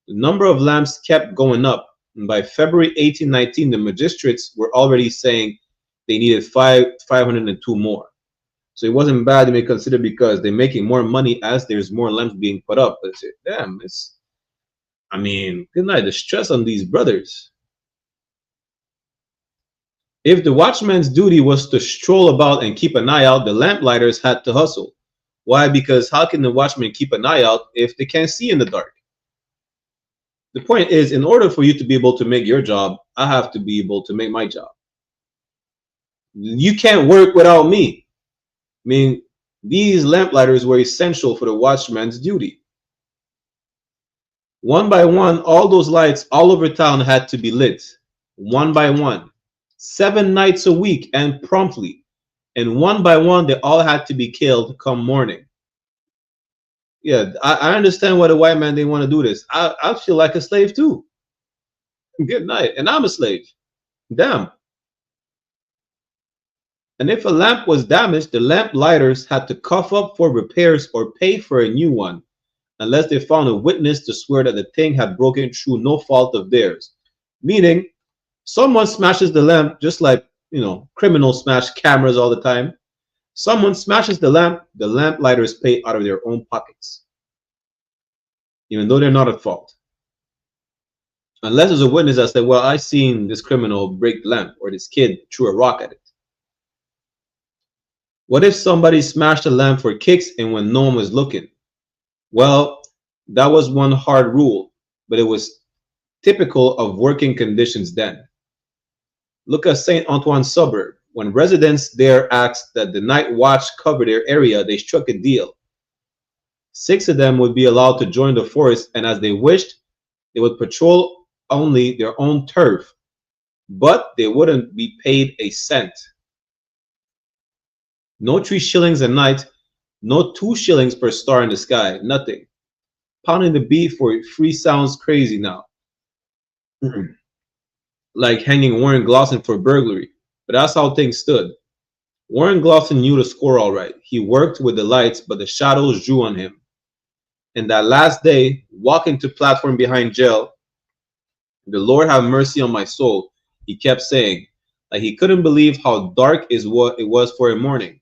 The number of lamps kept going up, and by February 1819, the magistrates were already saying they needed 502 more. So it wasn't bad. You may consider because they're making more money as there's more lamps being put up. But damn, I mean, good night. The stress on these brothers. If the watchman's duty was to stroll about and keep an eye out, the lamplighters had to hustle. Why? Because how can the watchman keep an eye out if they can't see in the dark? The point is, in order for you to be able to make your job, I have to be able to make my job. You can't work without me. I mean, these lamplighters were essential for the watchman's duty. One by one, all those lights all over town had to be lit. One by one. 7 nights a week and promptly. And one by one, they all had to be killed come morning. Yeah, I understand why the white man didn't want to do this. I feel like a slave too. Good night. And I'm a slave. Damn. And if a lamp was damaged, the lamp lighters had to cough up for repairs or pay for a new one, unless they found a witness to swear that the thing had broken through no fault of theirs. Meaning, someone smashes the lamp, just like, you know, criminals smash cameras all the time. Someone smashes the lamp lighters pay out of their own pockets, even though they're not at fault. Unless there's a witness that said, well, I seen this criminal break the lamp, or this kid threw a rock at it. What if somebody smashed a lamp for kicks and when no one was looking? Well, that was one hard rule, but it was typical of working conditions then. Look at St. Antoine suburb. When residents there asked that the night watch cover their area, they struck a deal. 6 of them would be allowed to join the force, and as they wished, they would patrol only their own turf, but they wouldn't be paid a cent. No 3 shillings a night, no 2 shillings per star in the sky, nothing. Pounding the beat for free sounds crazy now. Like hanging Warren Glosson for burglary, but that's how things stood. Warren Glosson knew the score all right. He worked with the lights, but the shadows drew on him. And that last day, walking to platform behind jail, the Lord have mercy on my soul, he kept saying, like he couldn't believe how dark is what it was for a morning.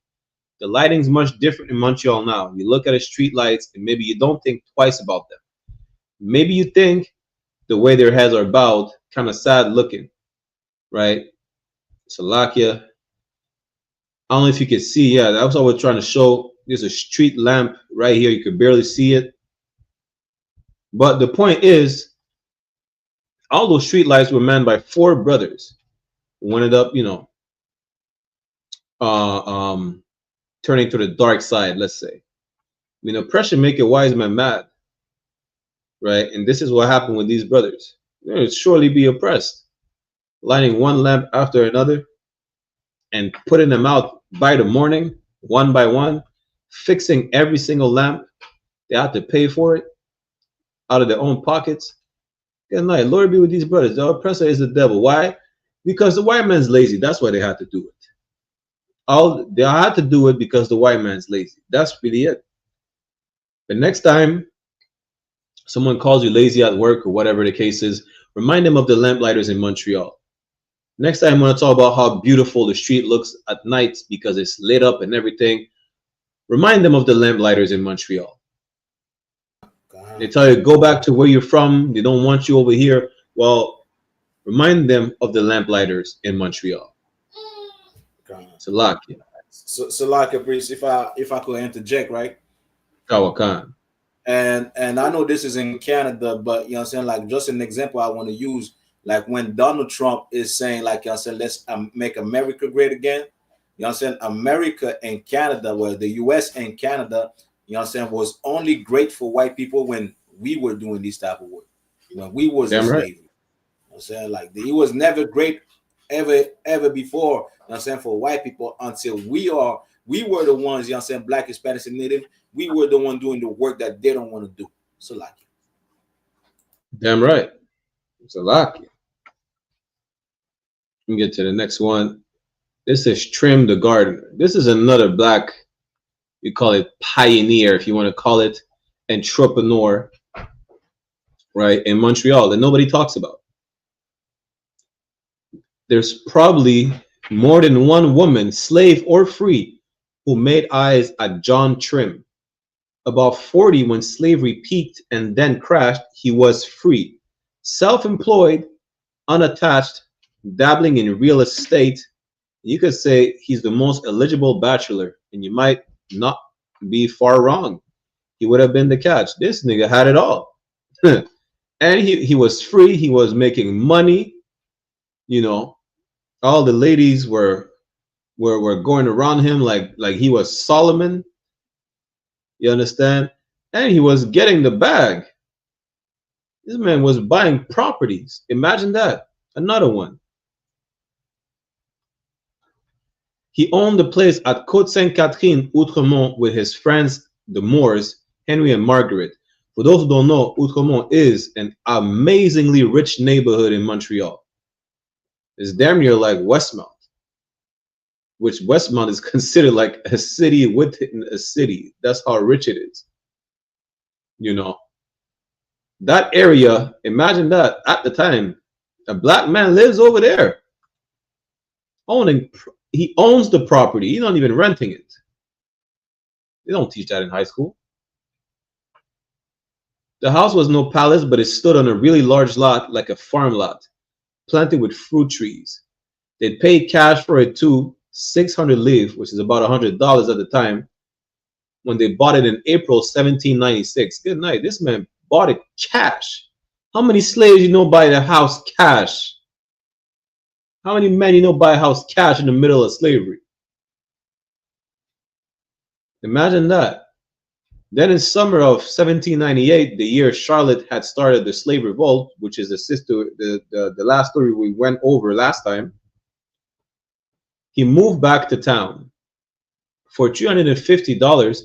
The lighting's much different in Montreal now. You look at the street lights and maybe you don't think twice about them. Maybe you think the way their heads are bowed, kind of sad looking, right? Salakia. I don't know if you can see. Yeah, that's what we're trying to show. There's a street lamp right here. You could barely see it. But the point is, all those street lights were manned by 4 brothers who ended up, you know, turning to the dark side, let's say. I mean, oppression make a wise man mad, right? And this is what happened with these brothers. They would surely be oppressed, lighting one lamp after another and putting them out by the morning, one by one, fixing every single lamp. They had to pay for it out of their own pockets. Good night. Lord be with these brothers. The oppressor is the devil. Why? Because the white man's lazy. That's why they had to do it. They had to do it because the white man's lazy. That's really it. But next time someone calls you lazy at work or whatever the case is, remind them of the lamplighters in Montreal. Next time I want to talk about how beautiful the street looks at night because it's lit up and everything. Remind them of the lamplighters in Montreal. They tell you, go back to where you're from. They don't want you over here. Well, remind them of the lamplighters in Montreal. Salakia. Salakia, priest, if I could interject, right? Kawakan. And I know this is in Canada, but you know what I'm saying, like just an example I want to use, like when Donald Trump is saying, like, you know what I'm saying, let's make America great again. You know what I'm saying? America and Canada, well, the US and Canada, you know what I'm saying, was only great for white people when we were doing this type of work. When we was in slavery. You know what I'm saying? Like it was never great ever before, you know what I'm saying, for white people until we were the ones, you know what I'm saying, Black, Hispanics, and Native, we were the one doing the work that they don't want to do. So like it. Damn right. It's a lock. We get to the next one. This is Trim the Gardener. This is another Black, we call it pioneer, if you want to call it, entrepreneur, right, in Montreal that nobody talks about. There's probably more than one woman, slave or free, who made eyes at John Trim. About 40 when slavery peaked and then crashed, he was free, self-employed, unattached, dabbling in real estate. You could say he's the most eligible bachelor, and you might not be far wrong. He would have been the catch. This nigga had it all. And he was free. He was making money. You know, all the ladies were going around him like he was Solomon. You understand? And he was getting the bag. This man was buying properties. Imagine that. Another one. He owned the place at Côte Sainte-Catherine, Outremont, with his friends, the Moors, Henry and Margaret. For those who don't know, Outremont is an amazingly rich neighborhood in Montreal. It's damn near like Westmount, which Westmount is considered like a city within a city. That's how rich it is. You know, that area, imagine that at the time, a black man lives over there. He owns the property. He's not even renting it. They don't teach that in high school. The house was no palace, but it stood on a really large lot, like a farm lot, planted with fruit trees. They paid cash for it too, 600 livres, which is about $100 at the time, when they bought it in April 1796. Good night. This man bought it cash. How many slaves you know buy the house cash? How many men you know buy a house cash in the middle of slavery? Imagine that. Then in summer of 1798, the year Charlotte had started the slave revolt, which is the last story we went over last time, he moved back to town. For $350,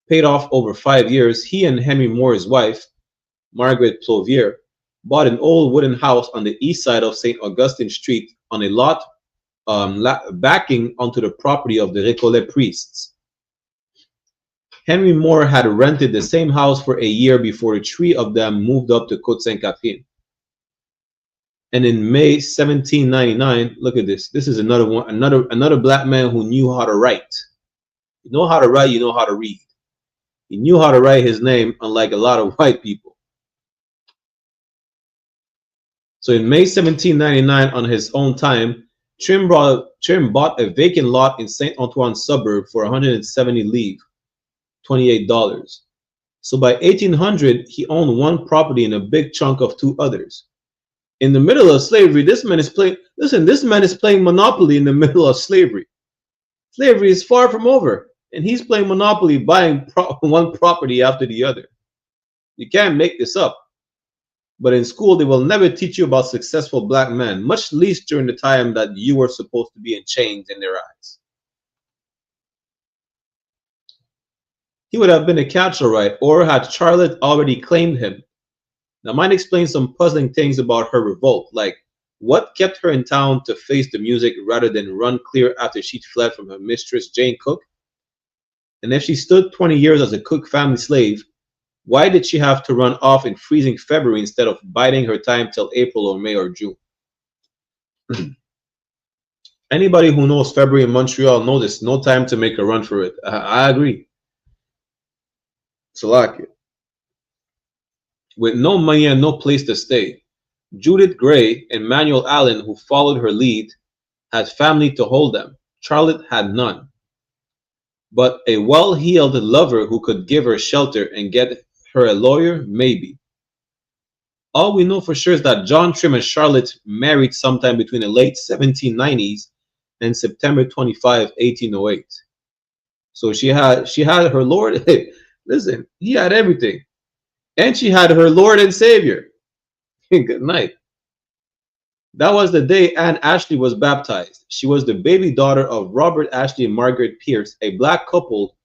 paid off over 5 years, he and Henry Moore's wife, Margaret Plovier, bought an old wooden house on the east side of St. Augustine Street on a lot backing onto the property of the Récollet priests. Henry Moore had rented the same house for a year before the three of them moved up to Côte Sainte-Catherine. And in May 1799, look at this. This is another one, another black man who knew how to write. You know how to write, you know how to read. He knew how to write his name, unlike a lot of white people. So in May 1799, on his own time, Trim bought a vacant lot in Saint Antoine suburb for 170 livres, $28. So by 1800, he owned one property and a big chunk of two others. In the middle of slavery, this man is playing, listen, this man is playing Monopoly in the middle of slavery. Slavery is far from over, and he's playing Monopoly, buying one property after the other. You can't make this up. But in school, they will never teach you about successful black men, much least during the time that you were supposed to be in chains in their eyes. He would have been a catch, all right, or had Charlotte already claimed him. That might explain some puzzling things about her revolt, like what kept her in town to face the music rather than run clear after she'd fled from her mistress, Jane Cook? And if she stood 20 years as a Cook family slave, why did she have to run off in freezing February instead of biding her time till April or May or June? Anybody who knows February in Montreal knows it's no time to make a run for it. I agree. So like it. With no money and no place to stay, Judith Gray and Manuel Allen, who followed her lead, had family to hold them. Charlotte had none. But a well-heeled lover who could give her shelter and get her a lawyer, maybe. All we know for sure is that John Trim and Charlotte married sometime between the late 1790s and September 25, 1808. So she had her Lord. Hey, listen, he had everything. And she had her Lord and Savior. Good night. That was the day Anne Ashley was baptized. She was the baby daughter of Robert Ashley and Margaret Pierce, a black couple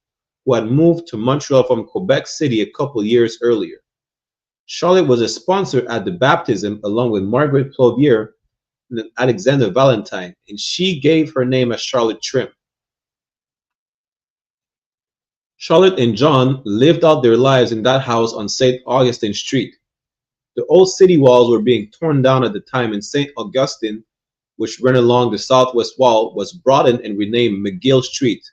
who had moved to Montreal from Quebec City a couple years earlier. Charlotte was a sponsor at the baptism along with Margaret Plovier and Alexander Valentine, and she gave her name as Charlotte Trim. Charlotte and John lived out their lives in that house on St. Augustine Street. The old city walls were being torn down at the time, and St. Augustine, which ran along the southwest wall, was broadened and renamed McGill Street.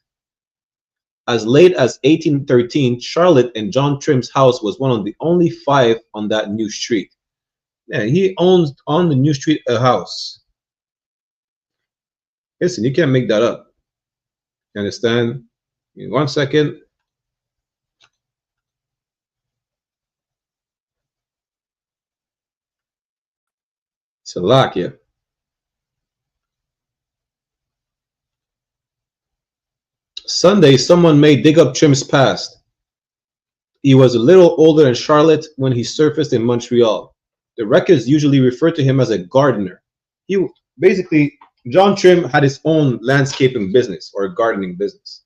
As late as 1813, Charlotte and John Trim's house was one of the only 5 on that new street. Yeah, he owns on the new street a house. Listen, you can't make that up. You understand? In 1 second. Slovakia. Sunday, someone may dig up Trim's past. He was a little older than Charlotte when he surfaced in Montreal. The records usually refer to him as a gardener. He basically, John Trim had his own landscaping business or gardening business.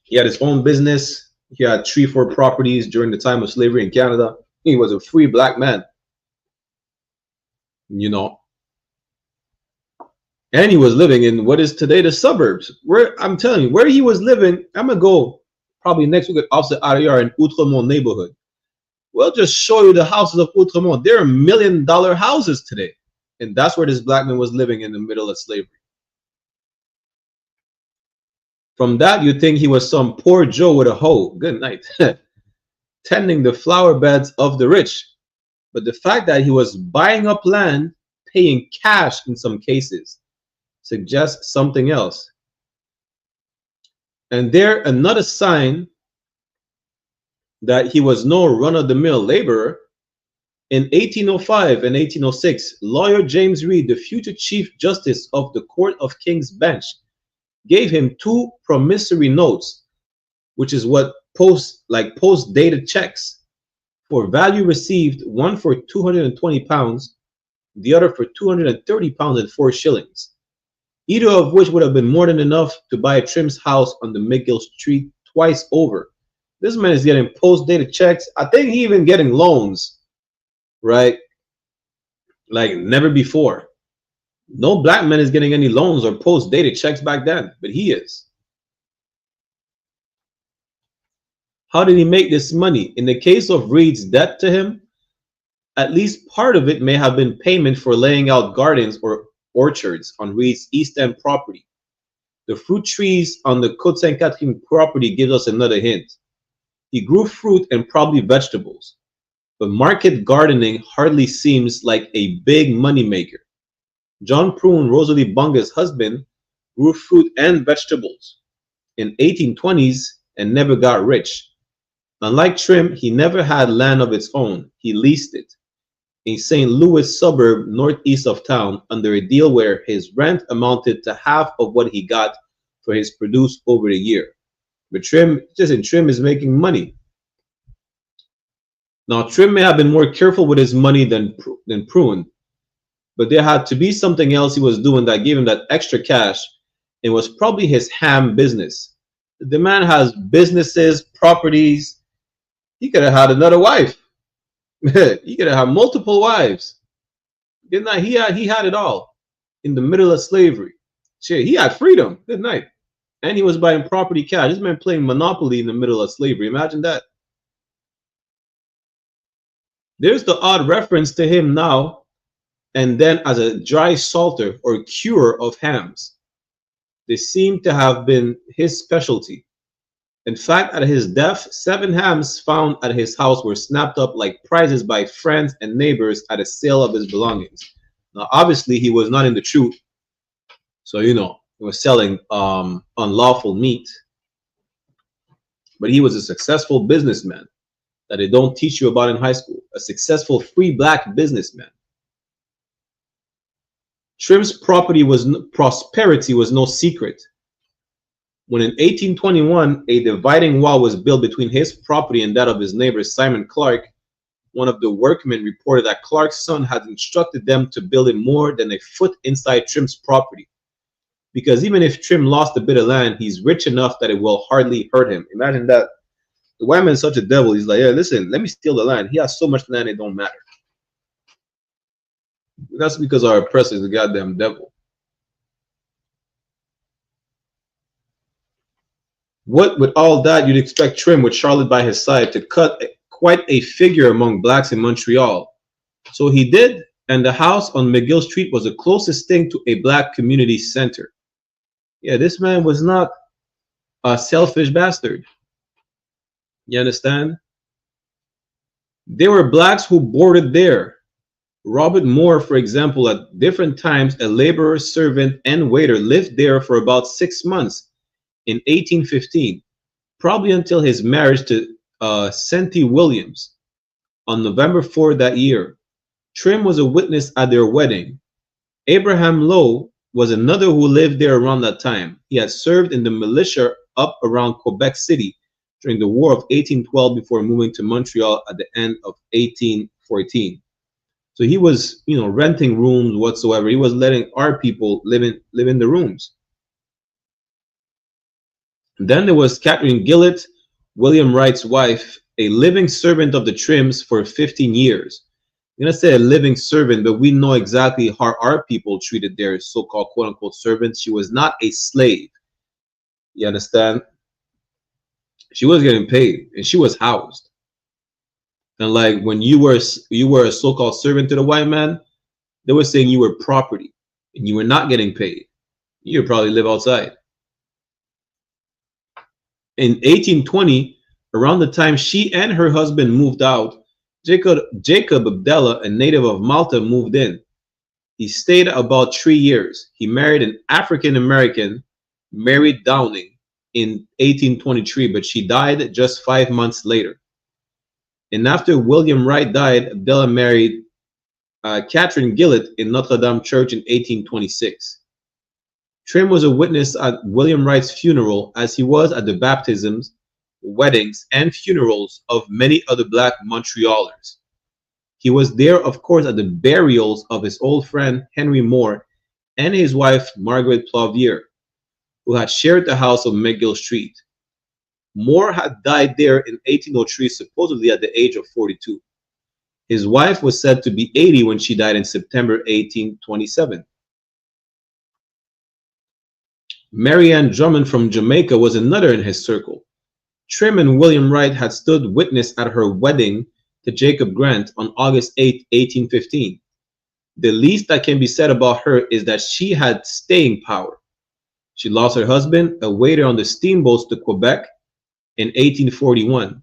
He had his own business. He had 3-4 properties during the time of slavery in Canada. He was a free black man, you know. And he was living in what is today the suburbs. Where I'm telling you, where he was living, I'm gonna go probably next week at opposite Ariar in Outremont neighborhood. We'll just show you the houses of Outremont. They're $1 million houses today. And that's where this black man was living in the middle of slavery. From that, you'd think he was some poor Joe with a hoe. Good night. Tending the flower beds of the rich. But the fact that he was buying up land, paying cash in some cases, suggests something else. And there, another sign that he was no run-of-the-mill laborer. In 1805 and 1806, lawyer James Reed, the future Chief Justice of the Court of King's Bench, gave him 2 promissory notes, which is what post-dated checks, for value received, one for £220, the other for £230 and 4 shillings, either of which would have been more than enough to buy Trim's house on the McGill Street twice over. This man is getting post-dated checks. I think he even getting loans, right? Like never before. No black man is getting any loans or post-dated checks back then, but he is. How did he make this money? In the case of Reed's debt to him, at least part of it may have been payment for laying out gardens or orchards on Reed's East End property. The fruit trees on the Côte Sainte-Catherine property gives us another hint. He grew fruit and probably vegetables, but market gardening hardly seems like a big money maker. John Prune, Rosalie Bunga's husband, grew fruit and vegetables in 1820s and never got rich. Unlike Trim, he never had land of its own. He leased it in St. Louis suburb northeast of town under a deal where his rent amounted to half of what he got for his produce over the year. But Trim is making money. Now, Trim may have been more careful with his money than Prune, but there had to be something else he was doing that gave him that extra cash. It was probably his ham business. The man has businesses, properties. He could have had another wife. He could have had multiple wives. Good night. He had it all in the middle of slavery. Shit, he had freedom. Good night. And he was buying property cash. This man playing Monopoly in the middle of slavery. Imagine that. There's the odd reference to him now and then as a dry salter or cure of hams. They seem to have been his specialty. In fact, at his death, 7 hams found at his house were snapped up like prizes by friends and neighbors at a sale of his belongings. Now, obviously, he was not in the truth. So, you know, he was selling unlawful meat. But he was a successful businessman that they don't teach you about in high school. A successful free black businessman. Trim's prosperity was no secret. When in 1821, a dividing wall was built between his property and that of his neighbor Simon Clark, one of the workmen reported that Clark's son had instructed them to build it more than a foot inside Trim's property. Because even if Trim lost a bit of land, he's rich enough that it will hardly hurt him. Imagine that. The white man's such a devil. He's like, yeah, listen, let me steal the land. He has so much land, it don't matter. That's because our oppressor is the goddamn devil. What with all that, you'd expect Trim with Charlotte by his side to cut quite a figure among blacks in Montreal. So he did, and the house on McGill Street was the closest thing to a black community center. Yeah, this man was not a selfish bastard. You understand? There were blacks who boarded there. Robert Moore, for example, at different times, a laborer, servant, and waiter lived there for about 6 months in 1815, probably until his marriage to Senty Williams on November 4 that year. Trim was a witness at their wedding. Abraham Lowe was another who lived there around that time. He had served in the militia up around Quebec City during the War of 1812 before moving to Montreal at the end of 1814. So he was, renting rooms whatsoever. He was letting our people live in the rooms. Then there was Catherine Gillett, William Wright's wife, a living servant of the Trims for 15 years. I'm going to say a living servant, but we know exactly how our people treated their so-called quote-unquote servants. She was not a slave. You understand? She was getting paid, and she was housed. And like when you were a so-called servant to the white man, they were saying you were property, and you were not getting paid. You would probably live outside. In 1820, around the time she and her husband moved out, Jacob Abdallah, a native of Malta, moved in. He stayed about 3 years. He married an African American, Mary Downing, in 1823, but she died just 5 months later. And after William Wright died, Abdallah married Catherine Gillett in Notre Dame Church in 1826. Trim was a witness at William Wright's funeral, as he was at the baptisms, weddings, and funerals of many other black Montrealers. He was there, of course, at the burials of his old friend Henry Moore and his wife Margaret Plovier, who had shared the house of McGill Street. Moore had died there in 1803, supposedly at the age of 42. His wife was said to be 80 when she died in September 1827. Mary Ann Drummond from Jamaica was another in his circle. Trim and William Wright had stood witness at her wedding to Jacob Grant on August 8, 1815. The least that can be said about her is that she had staying power. She lost her husband, a waiter on the steamboats to Quebec, in 1841,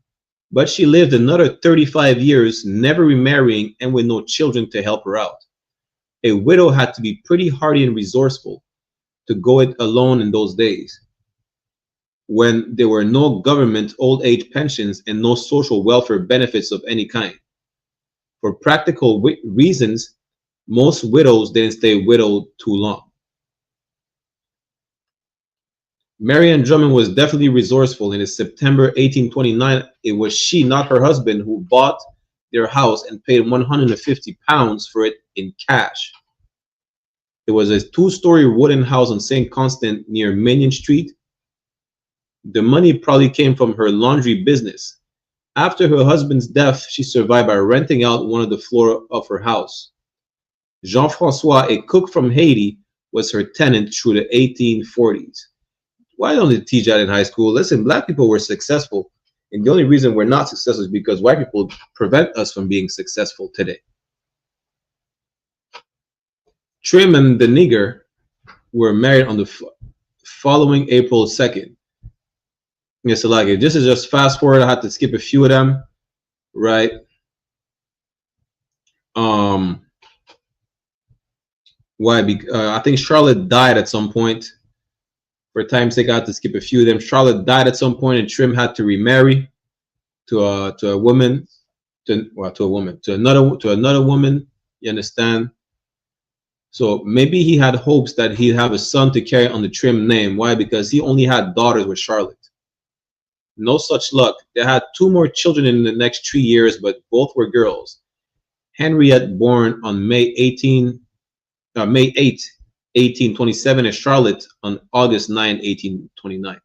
but she lived another 35 years, never remarrying and with no children to help her out. A widow had to be pretty hardy and resourceful to go it alone in those days, when there were no government old age pensions and no social welfare benefits of any kind. For practical reasons, most widows didn't stay widowed too long. Mary Ann Drummond was definitely resourceful. In September 1829, it was she, not her husband, who bought their house and paid £150 for it in cash. It was a 2-story wooden house on St. Constant near Minion Street. The money probably came from her laundry business. After her husband's death, she survived by renting out one of the floors of her house. Jean-Francois, a cook from Haiti, was her tenant through the 1840s. Why don't they teach that in high school? Listen, black people were successful, and the only reason we're not successful is because white people prevent us from being successful today. Trim and the nigger were married on the following April 2nd. Yes, so like it. This is just fast forward. I had to skip a few of them, right? Why? Because I think Charlotte died at some point. For time's sake, I had to skip a few of them. Charlotte died at some point, and Trim had to remarry to a woman, to another woman. You understand? So maybe he had hopes that he'd have a son to carry on the Trim name. Why? Because he only had daughters with Charlotte. No such luck. They had 2 more children in the next 3 years, but both were girls. Henriette, born on May 8, 1827, and Charlotte on August 9, 1829.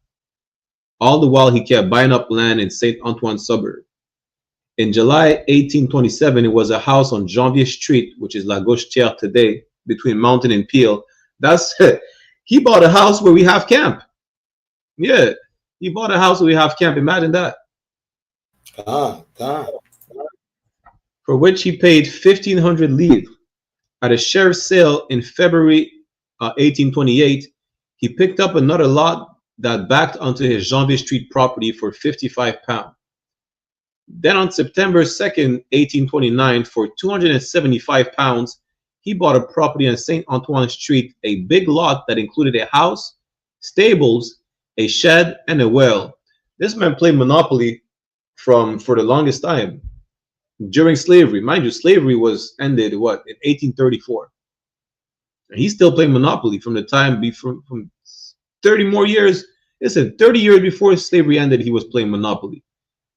All the while, he kept buying up land in St. Antoine suburb. In July 1827, it was a house on Janvier Street, which is La Gauchetière today, between Mountain and Peel. That's he bought a house where we have camp. Yeah, he bought a house where we have camp. Imagine that. For which he paid 1,500 livres. At a sheriff's sale in February 1828, he picked up another lot that backed onto his Janvier Street property for £55. Then on September 2nd, 1829, for £275, he bought a property on St. Antoine Street, a big lot that included a house, stables, a shed, and a well. This man played Monopoly for the longest time during slavery. Mind you, slavery was ended in 1834. And he's still playing Monopoly from the time from 30 more years. Listen, 30 years before slavery ended, he was playing Monopoly.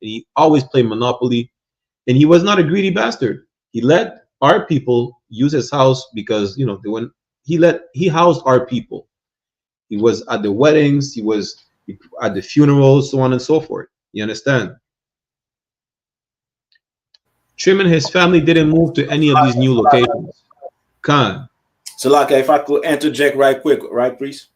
And he always played Monopoly. And he was not a greedy bastard. He let our people use his house because, you know, he housed our people. He was at the weddings, he was at the funerals, so on and so forth. You understand? Trim and his family didn't move to any of these new locations. Khan. So, like, if I could interject right quick, right, priest?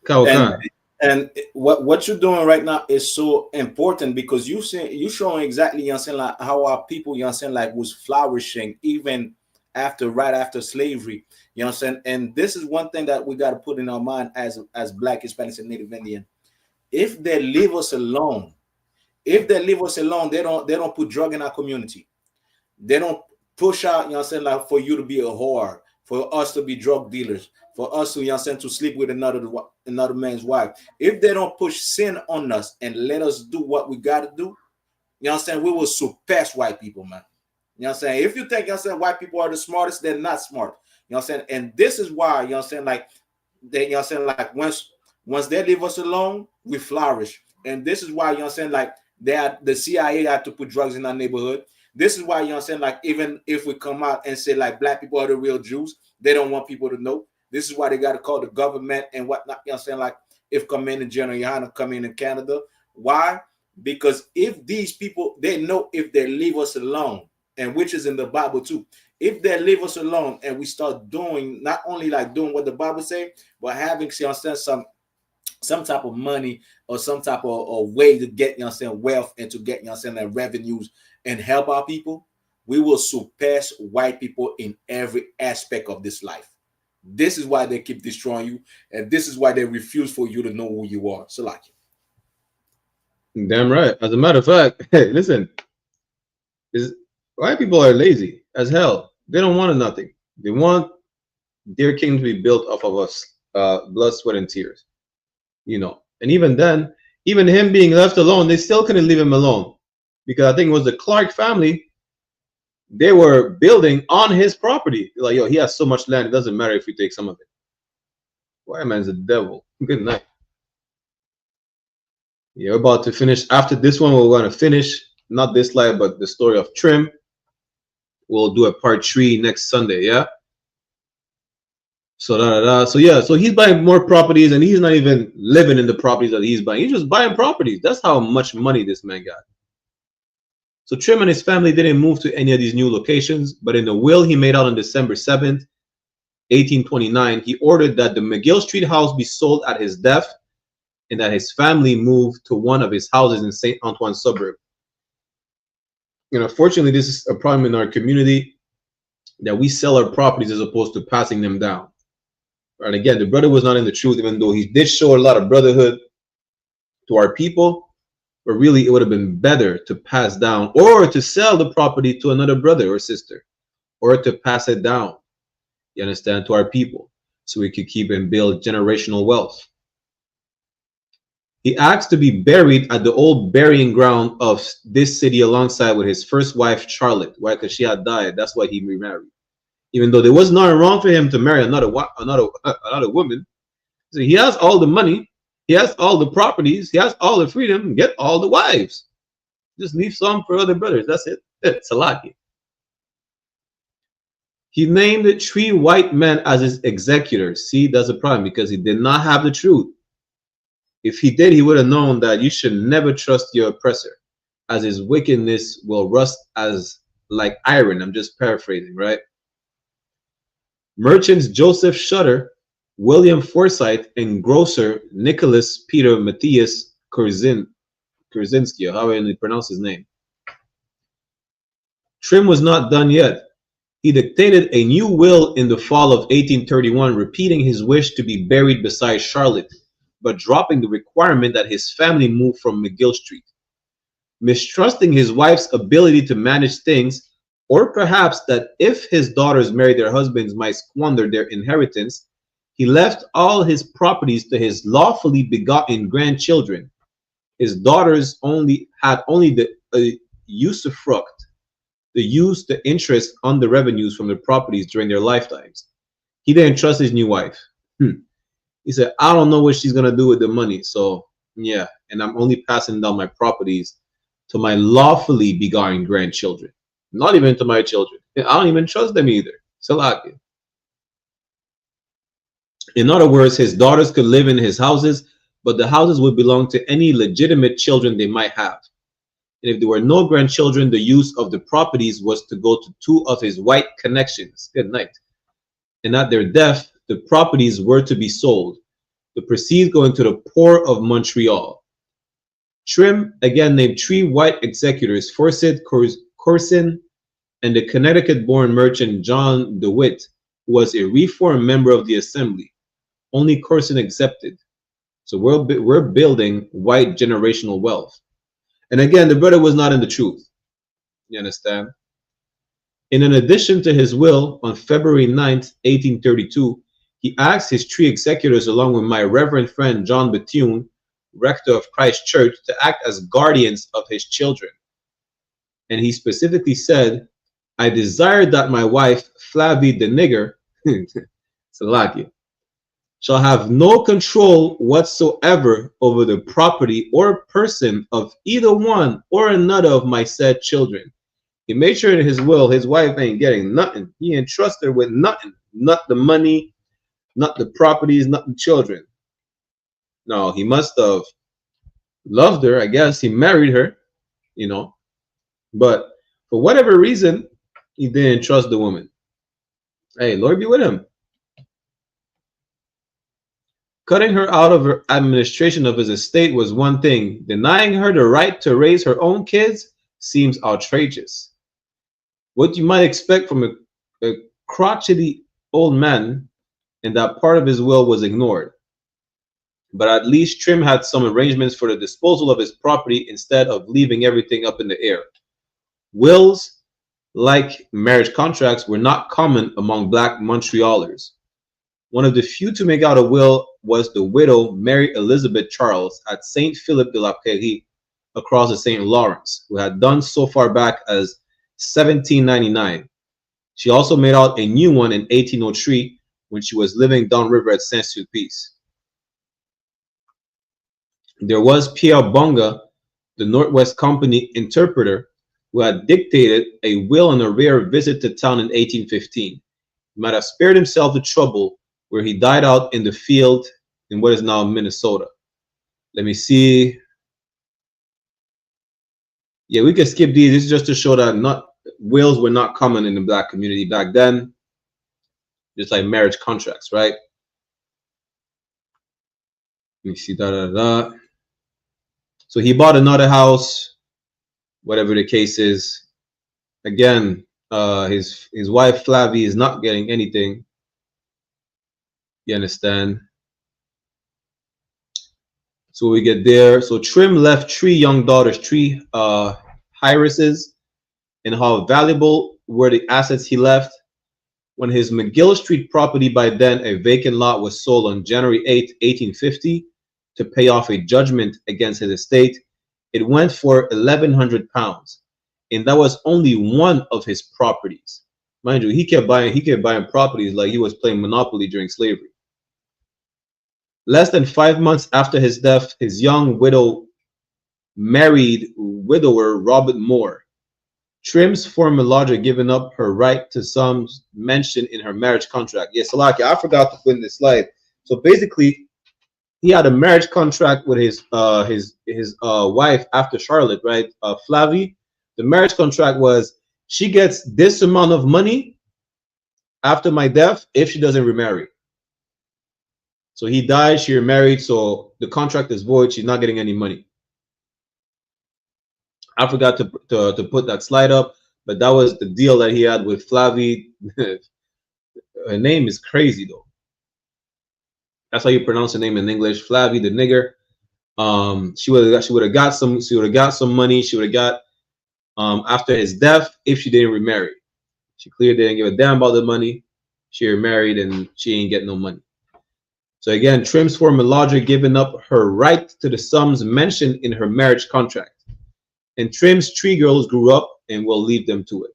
And what you're doing right now is so important because you showing exactly, you know what I'm saying, like how our people, you know what I'm saying, like was flourishing even right after slavery, you know what I'm saying. And this is one thing that we got to put in our mind as Black, Hispanics, and Native Indian. If they leave us alone, they don't put drug in our community. They don't push out, you know what I'm saying, like for you to be a whore, for us to be drug dealers, for us to, you know what I'm saying, to sleep with another man's wife. If they don't push sin on us and let us do what we got to do, you know what I'm saying, we will surpass white people, man. You know what I'm saying? If you think, you know what I'm saying, white people are the smartest, they're not smart. You know what I'm saying? And this is why, you know what I'm saying, like, they, you know what I'm saying, like, once they leave us alone, we flourish. And this is why, you know what I'm saying, like, the CIA had to put drugs in our neighborhood. This is why, you know what I'm saying, like, even if we come out and say, like, Black people are the real Jews, they don't want people to know. This is why they got to call the government and whatnot, you know what I'm saying, like, if come in General YAHANNA, come in Canada. Why? Because if these people, they know if they leave us alone, and which is in the Bible too, if they leave us alone and we start doing, not only like doing what the Bible say, but having, you know what I'm saying, some type of money or some type of way to get, you know what I'm saying, wealth and to get, you know what I'm saying, revenues and help our people, we will surpass white people in every aspect of this life. This is why they keep destroying you, and this is why they refuse for you to know who you are. So, like, damn right. As a matter of fact, hey, listen, white people are lazy as hell. They don't want nothing. They want their kingdom to be built off of us, blood, sweat, and tears. You know, and even then, even him being left alone, they still couldn't leave him alone because I think it was the Clark family. They were building on his property. They're like, yo, he has so much land, it doesn't matter if we take some of it. White man's a devil. Good night. Yeah, we're about to finish. After this one, we're going to finish, not this live, but the story of Trim. We'll do a part 3 next Sunday, yeah? So yeah, so he's buying more properties, and he's not even living in the properties that he's buying. He's just buying properties. That's how much money this man got. So Trim and his family didn't move to any of these new locations, but in the will he made out on December 7th, 1829, he ordered that the McGill Street house be sold at his death and that his family move to one of his houses in St. Antoine suburb. You know, fortunately, this is a problem in our community that we sell our properties as opposed to passing them down. And again, the brother was not in the truth, even though he did show a lot of brotherhood to our people. But really, it would have been better to pass down or to sell the property to another brother or sister or to pass it down, you understand, to our people so we could keep and build generational wealth. He asked to be buried at the old burying ground of this city alongside with his first wife, Charlotte. Why? Because she had died. That's why he remarried. Even though there was nothing wrong for him to marry another woman. So he has all the money. He has all the properties. He has all the freedom. Get all the wives. Just leave some for other brothers. That's it. It's a lot. He named 3 white men as his executors. See, that's a problem because he did not have the truth. If he did, he would have known that you should never trust your oppressor, as his wickedness will rust as like iron. I'm just paraphrasing, right? Merchants Joseph Shutter, William Forsyth, and grocer Nicholas Peter Matthias Kurzinski, how do you pronounce his name. Trim was not done yet. He dictated a new will in the fall of 1831, repeating his wish to be buried beside Charlotte, but dropping the requirement that his family move from McGill Street. Mistrusting his wife's ability to manage things, or perhaps that if his daughters married their husbands might squander their inheritance, he left all his properties to his lawfully begotten grandchildren. His daughters had only the usufruct, the interest on the revenues from the properties during their lifetimes. He didn't trust his new wife. He said, I don't know what she's going to do with the money. So, yeah, and I'm only passing down my properties to my lawfully begotten grandchildren. Not even to my children. I don't even trust them either. Salaki. In other words, his daughters could live in his houses, but the houses would belong to any legitimate children they might have. And if there were no grandchildren, the use of the properties was to go to two of his white connections. Good night. And at their death, the properties were to be sold, the proceeds going to the poor of Montreal. Trim again named three white executors, Forsyth, Corson, and the Connecticut-born merchant John DeWitt, who was a reformed member of the Assembly. Only Corson accepted. So we're building white generational wealth. And again, the brother was not in the truth. You understand? In addition to his will, on February 9th, 1832, he asked his three executors, along with my reverend friend John Bethune, rector of Christ Church, to act as guardians of his children. And he specifically said, I desire that my wife, Flavie the nigger, Salakia, shall have no control whatsoever over the property or person of either one or another of my said children. He made sure in his will his wife ain't getting nothing. He entrusted her with nothing. Not the money, not the properties, not the children. No, he must have loved her, I guess. He married her, you know. But for whatever reason, he didn't trust the woman. Hey, Lord be with him. Cutting her out of her administration of his estate was one thing. Denying her the right to raise her own kids seems outrageous. What you might expect from a crotchety old man, and that part of his will was ignored. But at least Trim had some arrangements for the disposal of his property instead of leaving everything up in the air. Wills, like marriage contracts, were not common among black Montrealers. One of the few to make out a will was the widow Mary Elizabeth Charles at Saint Philip de la Prairie across the St. Lawrence, who had done so far back as 1799. She also made out a new one in 1803 when she was living downriver at Saint-Sulpice. There was Pierre Bonga, the Northwest Company interpreter, who had dictated a will on a rare visit to town in 1815. He might have spared himself the trouble, where he died out in the field in what is now Minnesota. Let me see. Yeah, we can skip these. This is just to show that wills were not common in the black community back then, just like marriage contracts, right? Let me see. So he bought another house, whatever the case is. Again, his wife Flavie is not getting anything. You understand? So we get there. So Trim left three young daughters, three heiresses, and how valuable were the assets he left. When his McGill Street property, by then a vacant lot, was sold on January 8, 1850, to pay off a judgment against his estate, it went for £1,100, and that was only one of his properties. Mind you, he kept buying properties like he was playing Monopoly during slavery. Less than 5 months after his death, his young widow married widower Robert Moore. Trim's former lodger giving up her right to some mentioned in her marriage contract. Yes, Salaki, I forgot to put in this slide. So basically, he had a marriage contract with his wife after Charlotte, right? Flavie. The marriage contract was she gets this amount of money after my death if she doesn't remarry. So he died, she remarried, so the contract is void. She's not getting any money. I forgot to put that slide up, but that was the deal that he had with Flavie. Her name is crazy though. That's how you pronounce her name in English. Flavie the nigger. She would have got some money. She would have got after his death if she didn't remarry. She clearly didn't give a damn about the money. She remarried and she ain't get no money. So again, Trim's former lodger giving up her right to the sums mentioned in her marriage contract. And Trim's 3 girls grew up and we'll leave them to it.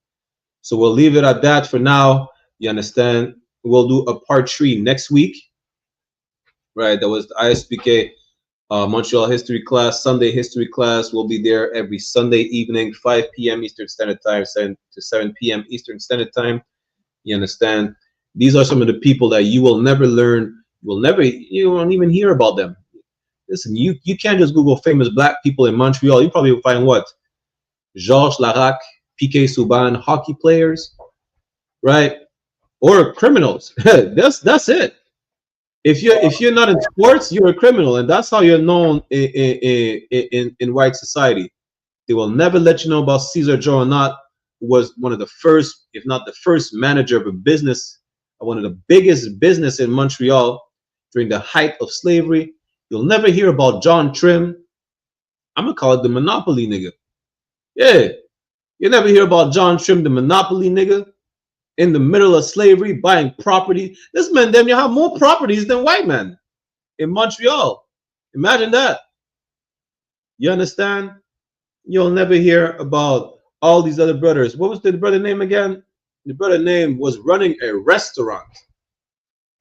So we'll leave it at that for now. You understand? We'll do a part 3 next week. Right, that was the I.S.U.P.K. Montreal history class, Sunday history class. We'll be there every Sunday evening, 5 p.m. Eastern Standard Time, 7 to 7 p.m. Eastern Standard Time. You understand? These are some of the people that you will never learn. You won't even hear about them. Listen, you can't just Google famous black people in Montreal. You probably will find what? Georges Larac, PK Subban, hockey players, right? Or criminals. That's it. If you're not in sports, you're a criminal, and that's how you're known in white society. They will never let you know about Cesar Joanot, who was one of the first, if not the first, manager of a business, one of the biggest business in Montreal during the height of slavery. You'll never hear about John Trim. I'm gonna call it the monopoly nigga. Yeah, you never hear about John Trim, the monopoly nigga, in the middle of slavery, buying property. This man damn near have more properties than white men in Montreal. Imagine that. You understand? You'll never hear about all these other brothers. What was the brother name again? The brother name was running a restaurant.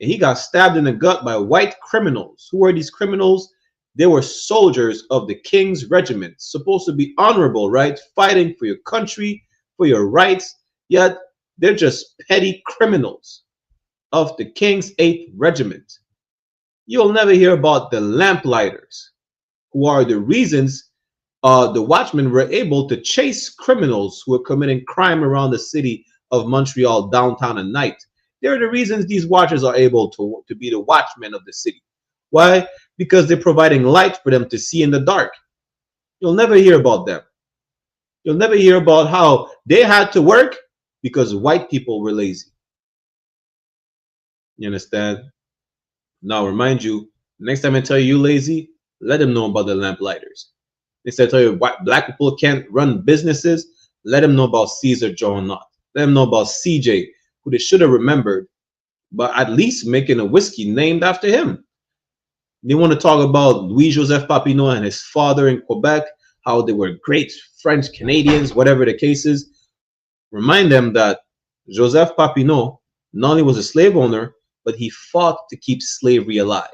And he got stabbed in the gut by white criminals. Who were these criminals? They were soldiers of the King's Regiment, supposed to be honorable, right? Fighting for your country, for your rights. Yet they're just petty criminals of the King's 8th Regiment. You'll never hear about the lamplighters, who are the reasons the watchmen were able to chase criminals who were committing crime around the city of Montreal downtown at night. They're the reasons these watchers are able to be the watchmen of the city. Why? Because they're providing light for them to see in the dark. You'll never hear about them. You'll never hear about how they had to work because white people were lazy. You understand? Now, remind you, next time I tell you lazy, let them know about the lamplighters. Next time I tell you black people can't run businesses, let them know about Cesar Joanot. Let them know about CJ, who they should have remembered, but at least making a whiskey named after him. They want to talk about Louis-Joseph Papineau and his father in Quebec, how they were great French Canadians, whatever the case is. Remind them that Joseph Papineau not only was a slave owner, but he fought to keep slavery alive.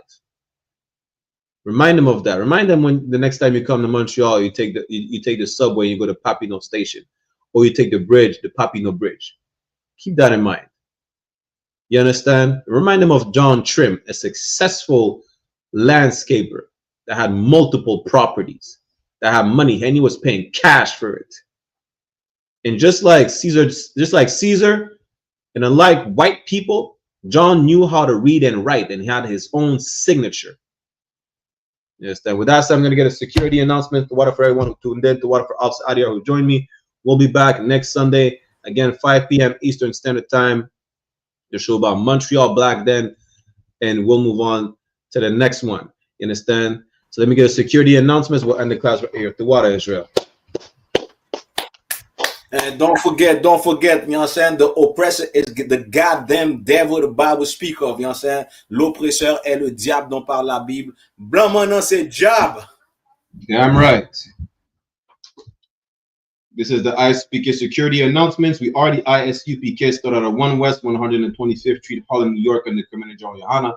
Remind them of that. Remind them when the next time you come to Montreal, you take the subway, you go to Papineau Station, or you take the bridge, the Papineau Bridge. Keep that in mind. You understand? Remind them of John Trim, a successful landscaper that had multiple properties, that had money, and he was paying cash for it. And just like Caesar, and unlike white people, John knew how to read and write, and he had his own signature. You understand? With that said, I'm going to get a security announcement to water for everyone who tuned in, to water for Officer Adia who joined me. We'll be back next Sunday, again, 5 p.m. Eastern Standard Time. The show about Montreal Black then, and we'll move on to the next one. You understand? So let me get a security announcements. We'll end the class right here. The water, Israel. And don't forget, you know what I'm saying? The oppressor is the goddamn devil the Bible speak of, you know what I'm saying? L'oppresseur est le diable dont parle la Bible. Blanc maintenant c'est diable. Damn right. This is the I.S.U.P.K. security announcements. We are the I.S.U.P.K. started at 1 West 125th Street, Harlem, New York, under Commander General YAHANNA.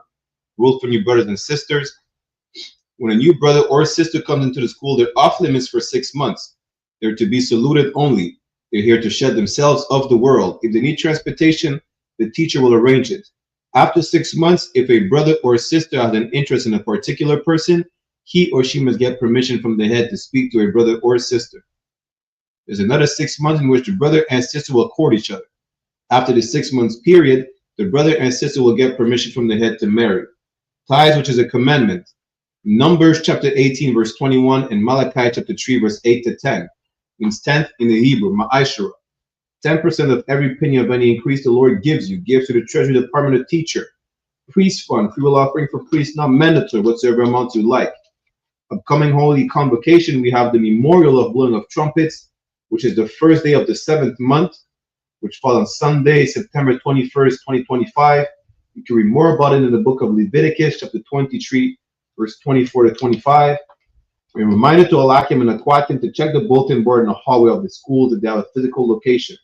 Rules for new brothers and sisters. When a new brother or sister comes into the school, they're off limits for 6 months. They're to be saluted only. They're here to shed themselves of the world. If they need transportation, the teacher will arrange it. After 6 months, if a brother or sister has an interest in a particular person, he or she must get permission from the head to speak to a brother or sister. There's another 6 months in which the brother and sister will court each other. After the 6 months period, the brother and sister will get permission from the head to marry. Tithes, which is a commandment. Numbers chapter 18, verse 21, and Malachi chapter 3, verse 8 to 10. Means 10th in the Hebrew, ma'ashara. 10% of every penny of any increase the Lord gives you. Give to the Treasury Department of Teacher. Priest Fund, free will offering for priests, not mandatory, whatsoever amount you like. Upcoming Holy Convocation, we have the Memorial of Blowing of Trumpets, which is the first day of the 7th month, which falls on Sunday, September 21st, 2025. You can read more about it in the book of Leviticus, chapter 23, verse 24 to 25. We're reminded to Alakim and Aquatim to check the bulletin board in the hallway of the schools if they have a physical location.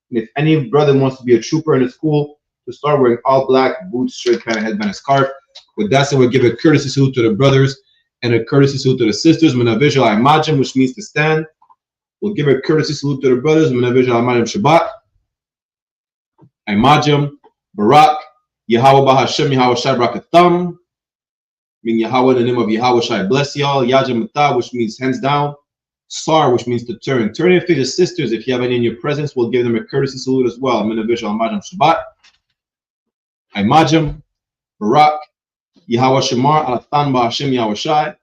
And if any brother wants to be a trooper in the school, to start wearing all black, boots, shirt, pant, headband, and scarf. With that said, we'll give a courtesy salute to the brothers and a courtesy salute to the sisters. Menavision Imajim, which means to stand. We'll give a courtesy salute to the brothers. Menavision Imajim Shabbat. Imajim, Barak, Yahweh Bahashem, Yahweh Shai Brakatham. Mean Yahweh, in the name of Yahweh Shai bless y'all. Yajim Matah, which means hands down. Sar, which means to turn. Turn your face to sisters. If you have any in your presence, we'll give them a courtesy salute as well. Menavision Imajim Shabbat. Imajim, Barak, Yahweh Shemar, Alatan Ba'Hashem Yahweh Shai,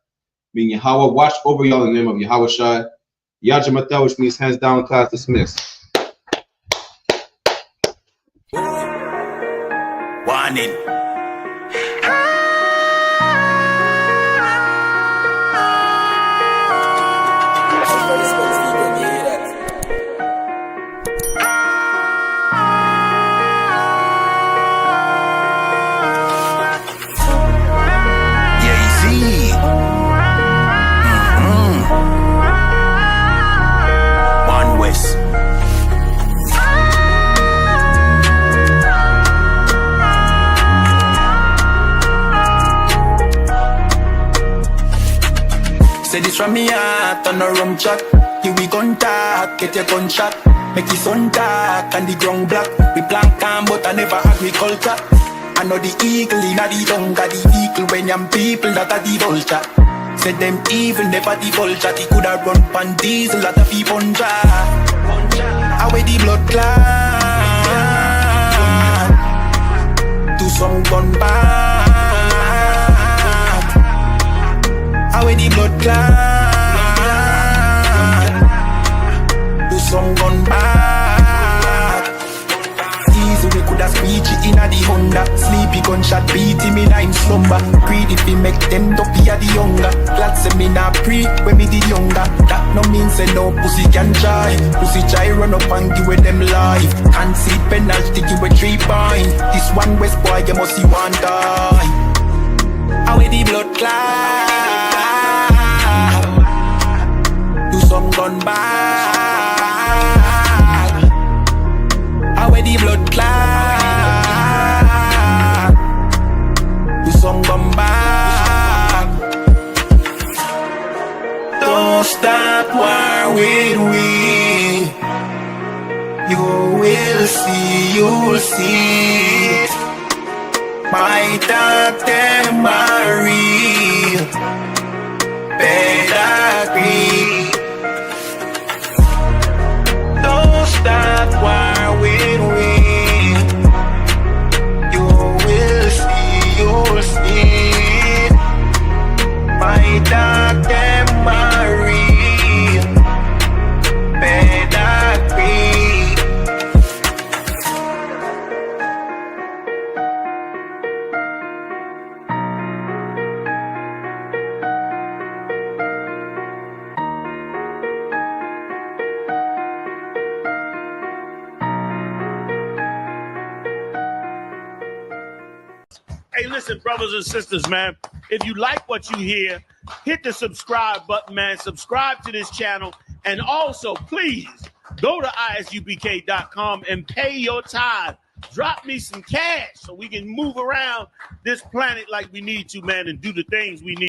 meaning Yahweh watch over y'all in the name of Yahweh Shai. Yajamata, which means hands down, class dismissed. Warning. Say this from me heart on a rum chat. Here we contact, get your gunshot. Make the sun dark and the ground black. We plant calm but I never agriculture. I know the eagle in the younger, the eagle when young people that are the vulture. Said them evil never the vulture. They coulda run pan diesel that a fee punja. Away the blood clot. Do some gun back. Away the blood clot. Do some gun back. Easy we coulda speech it inna the Honda. Sleepy gunshot beat him inna him slumber. Greedy fi make them dopey a the younger. Glad say me nah pre when me the younger. That no mean say no pussy can try. Pussy try run up and give with them life. Can't see penalty give with 3 points. This one West boy you must see one die. Away the blood clot. Do some gun back. Away the blood clot. Do some gun back. Don't stop war with we. You will see, you'll see. My dark them are real. Better agree. Don't stop war with we. You will see, you'll see. My dark them are real. Better agree. Hey, listen, brothers and sisters, man. If you like what you hear, hit the subscribe button, man. Subscribe to this channel. And also, please, go to isupk.com and pay your tithe. Drop me some cash so we can move around this planet like we need to, man, and do the things we need.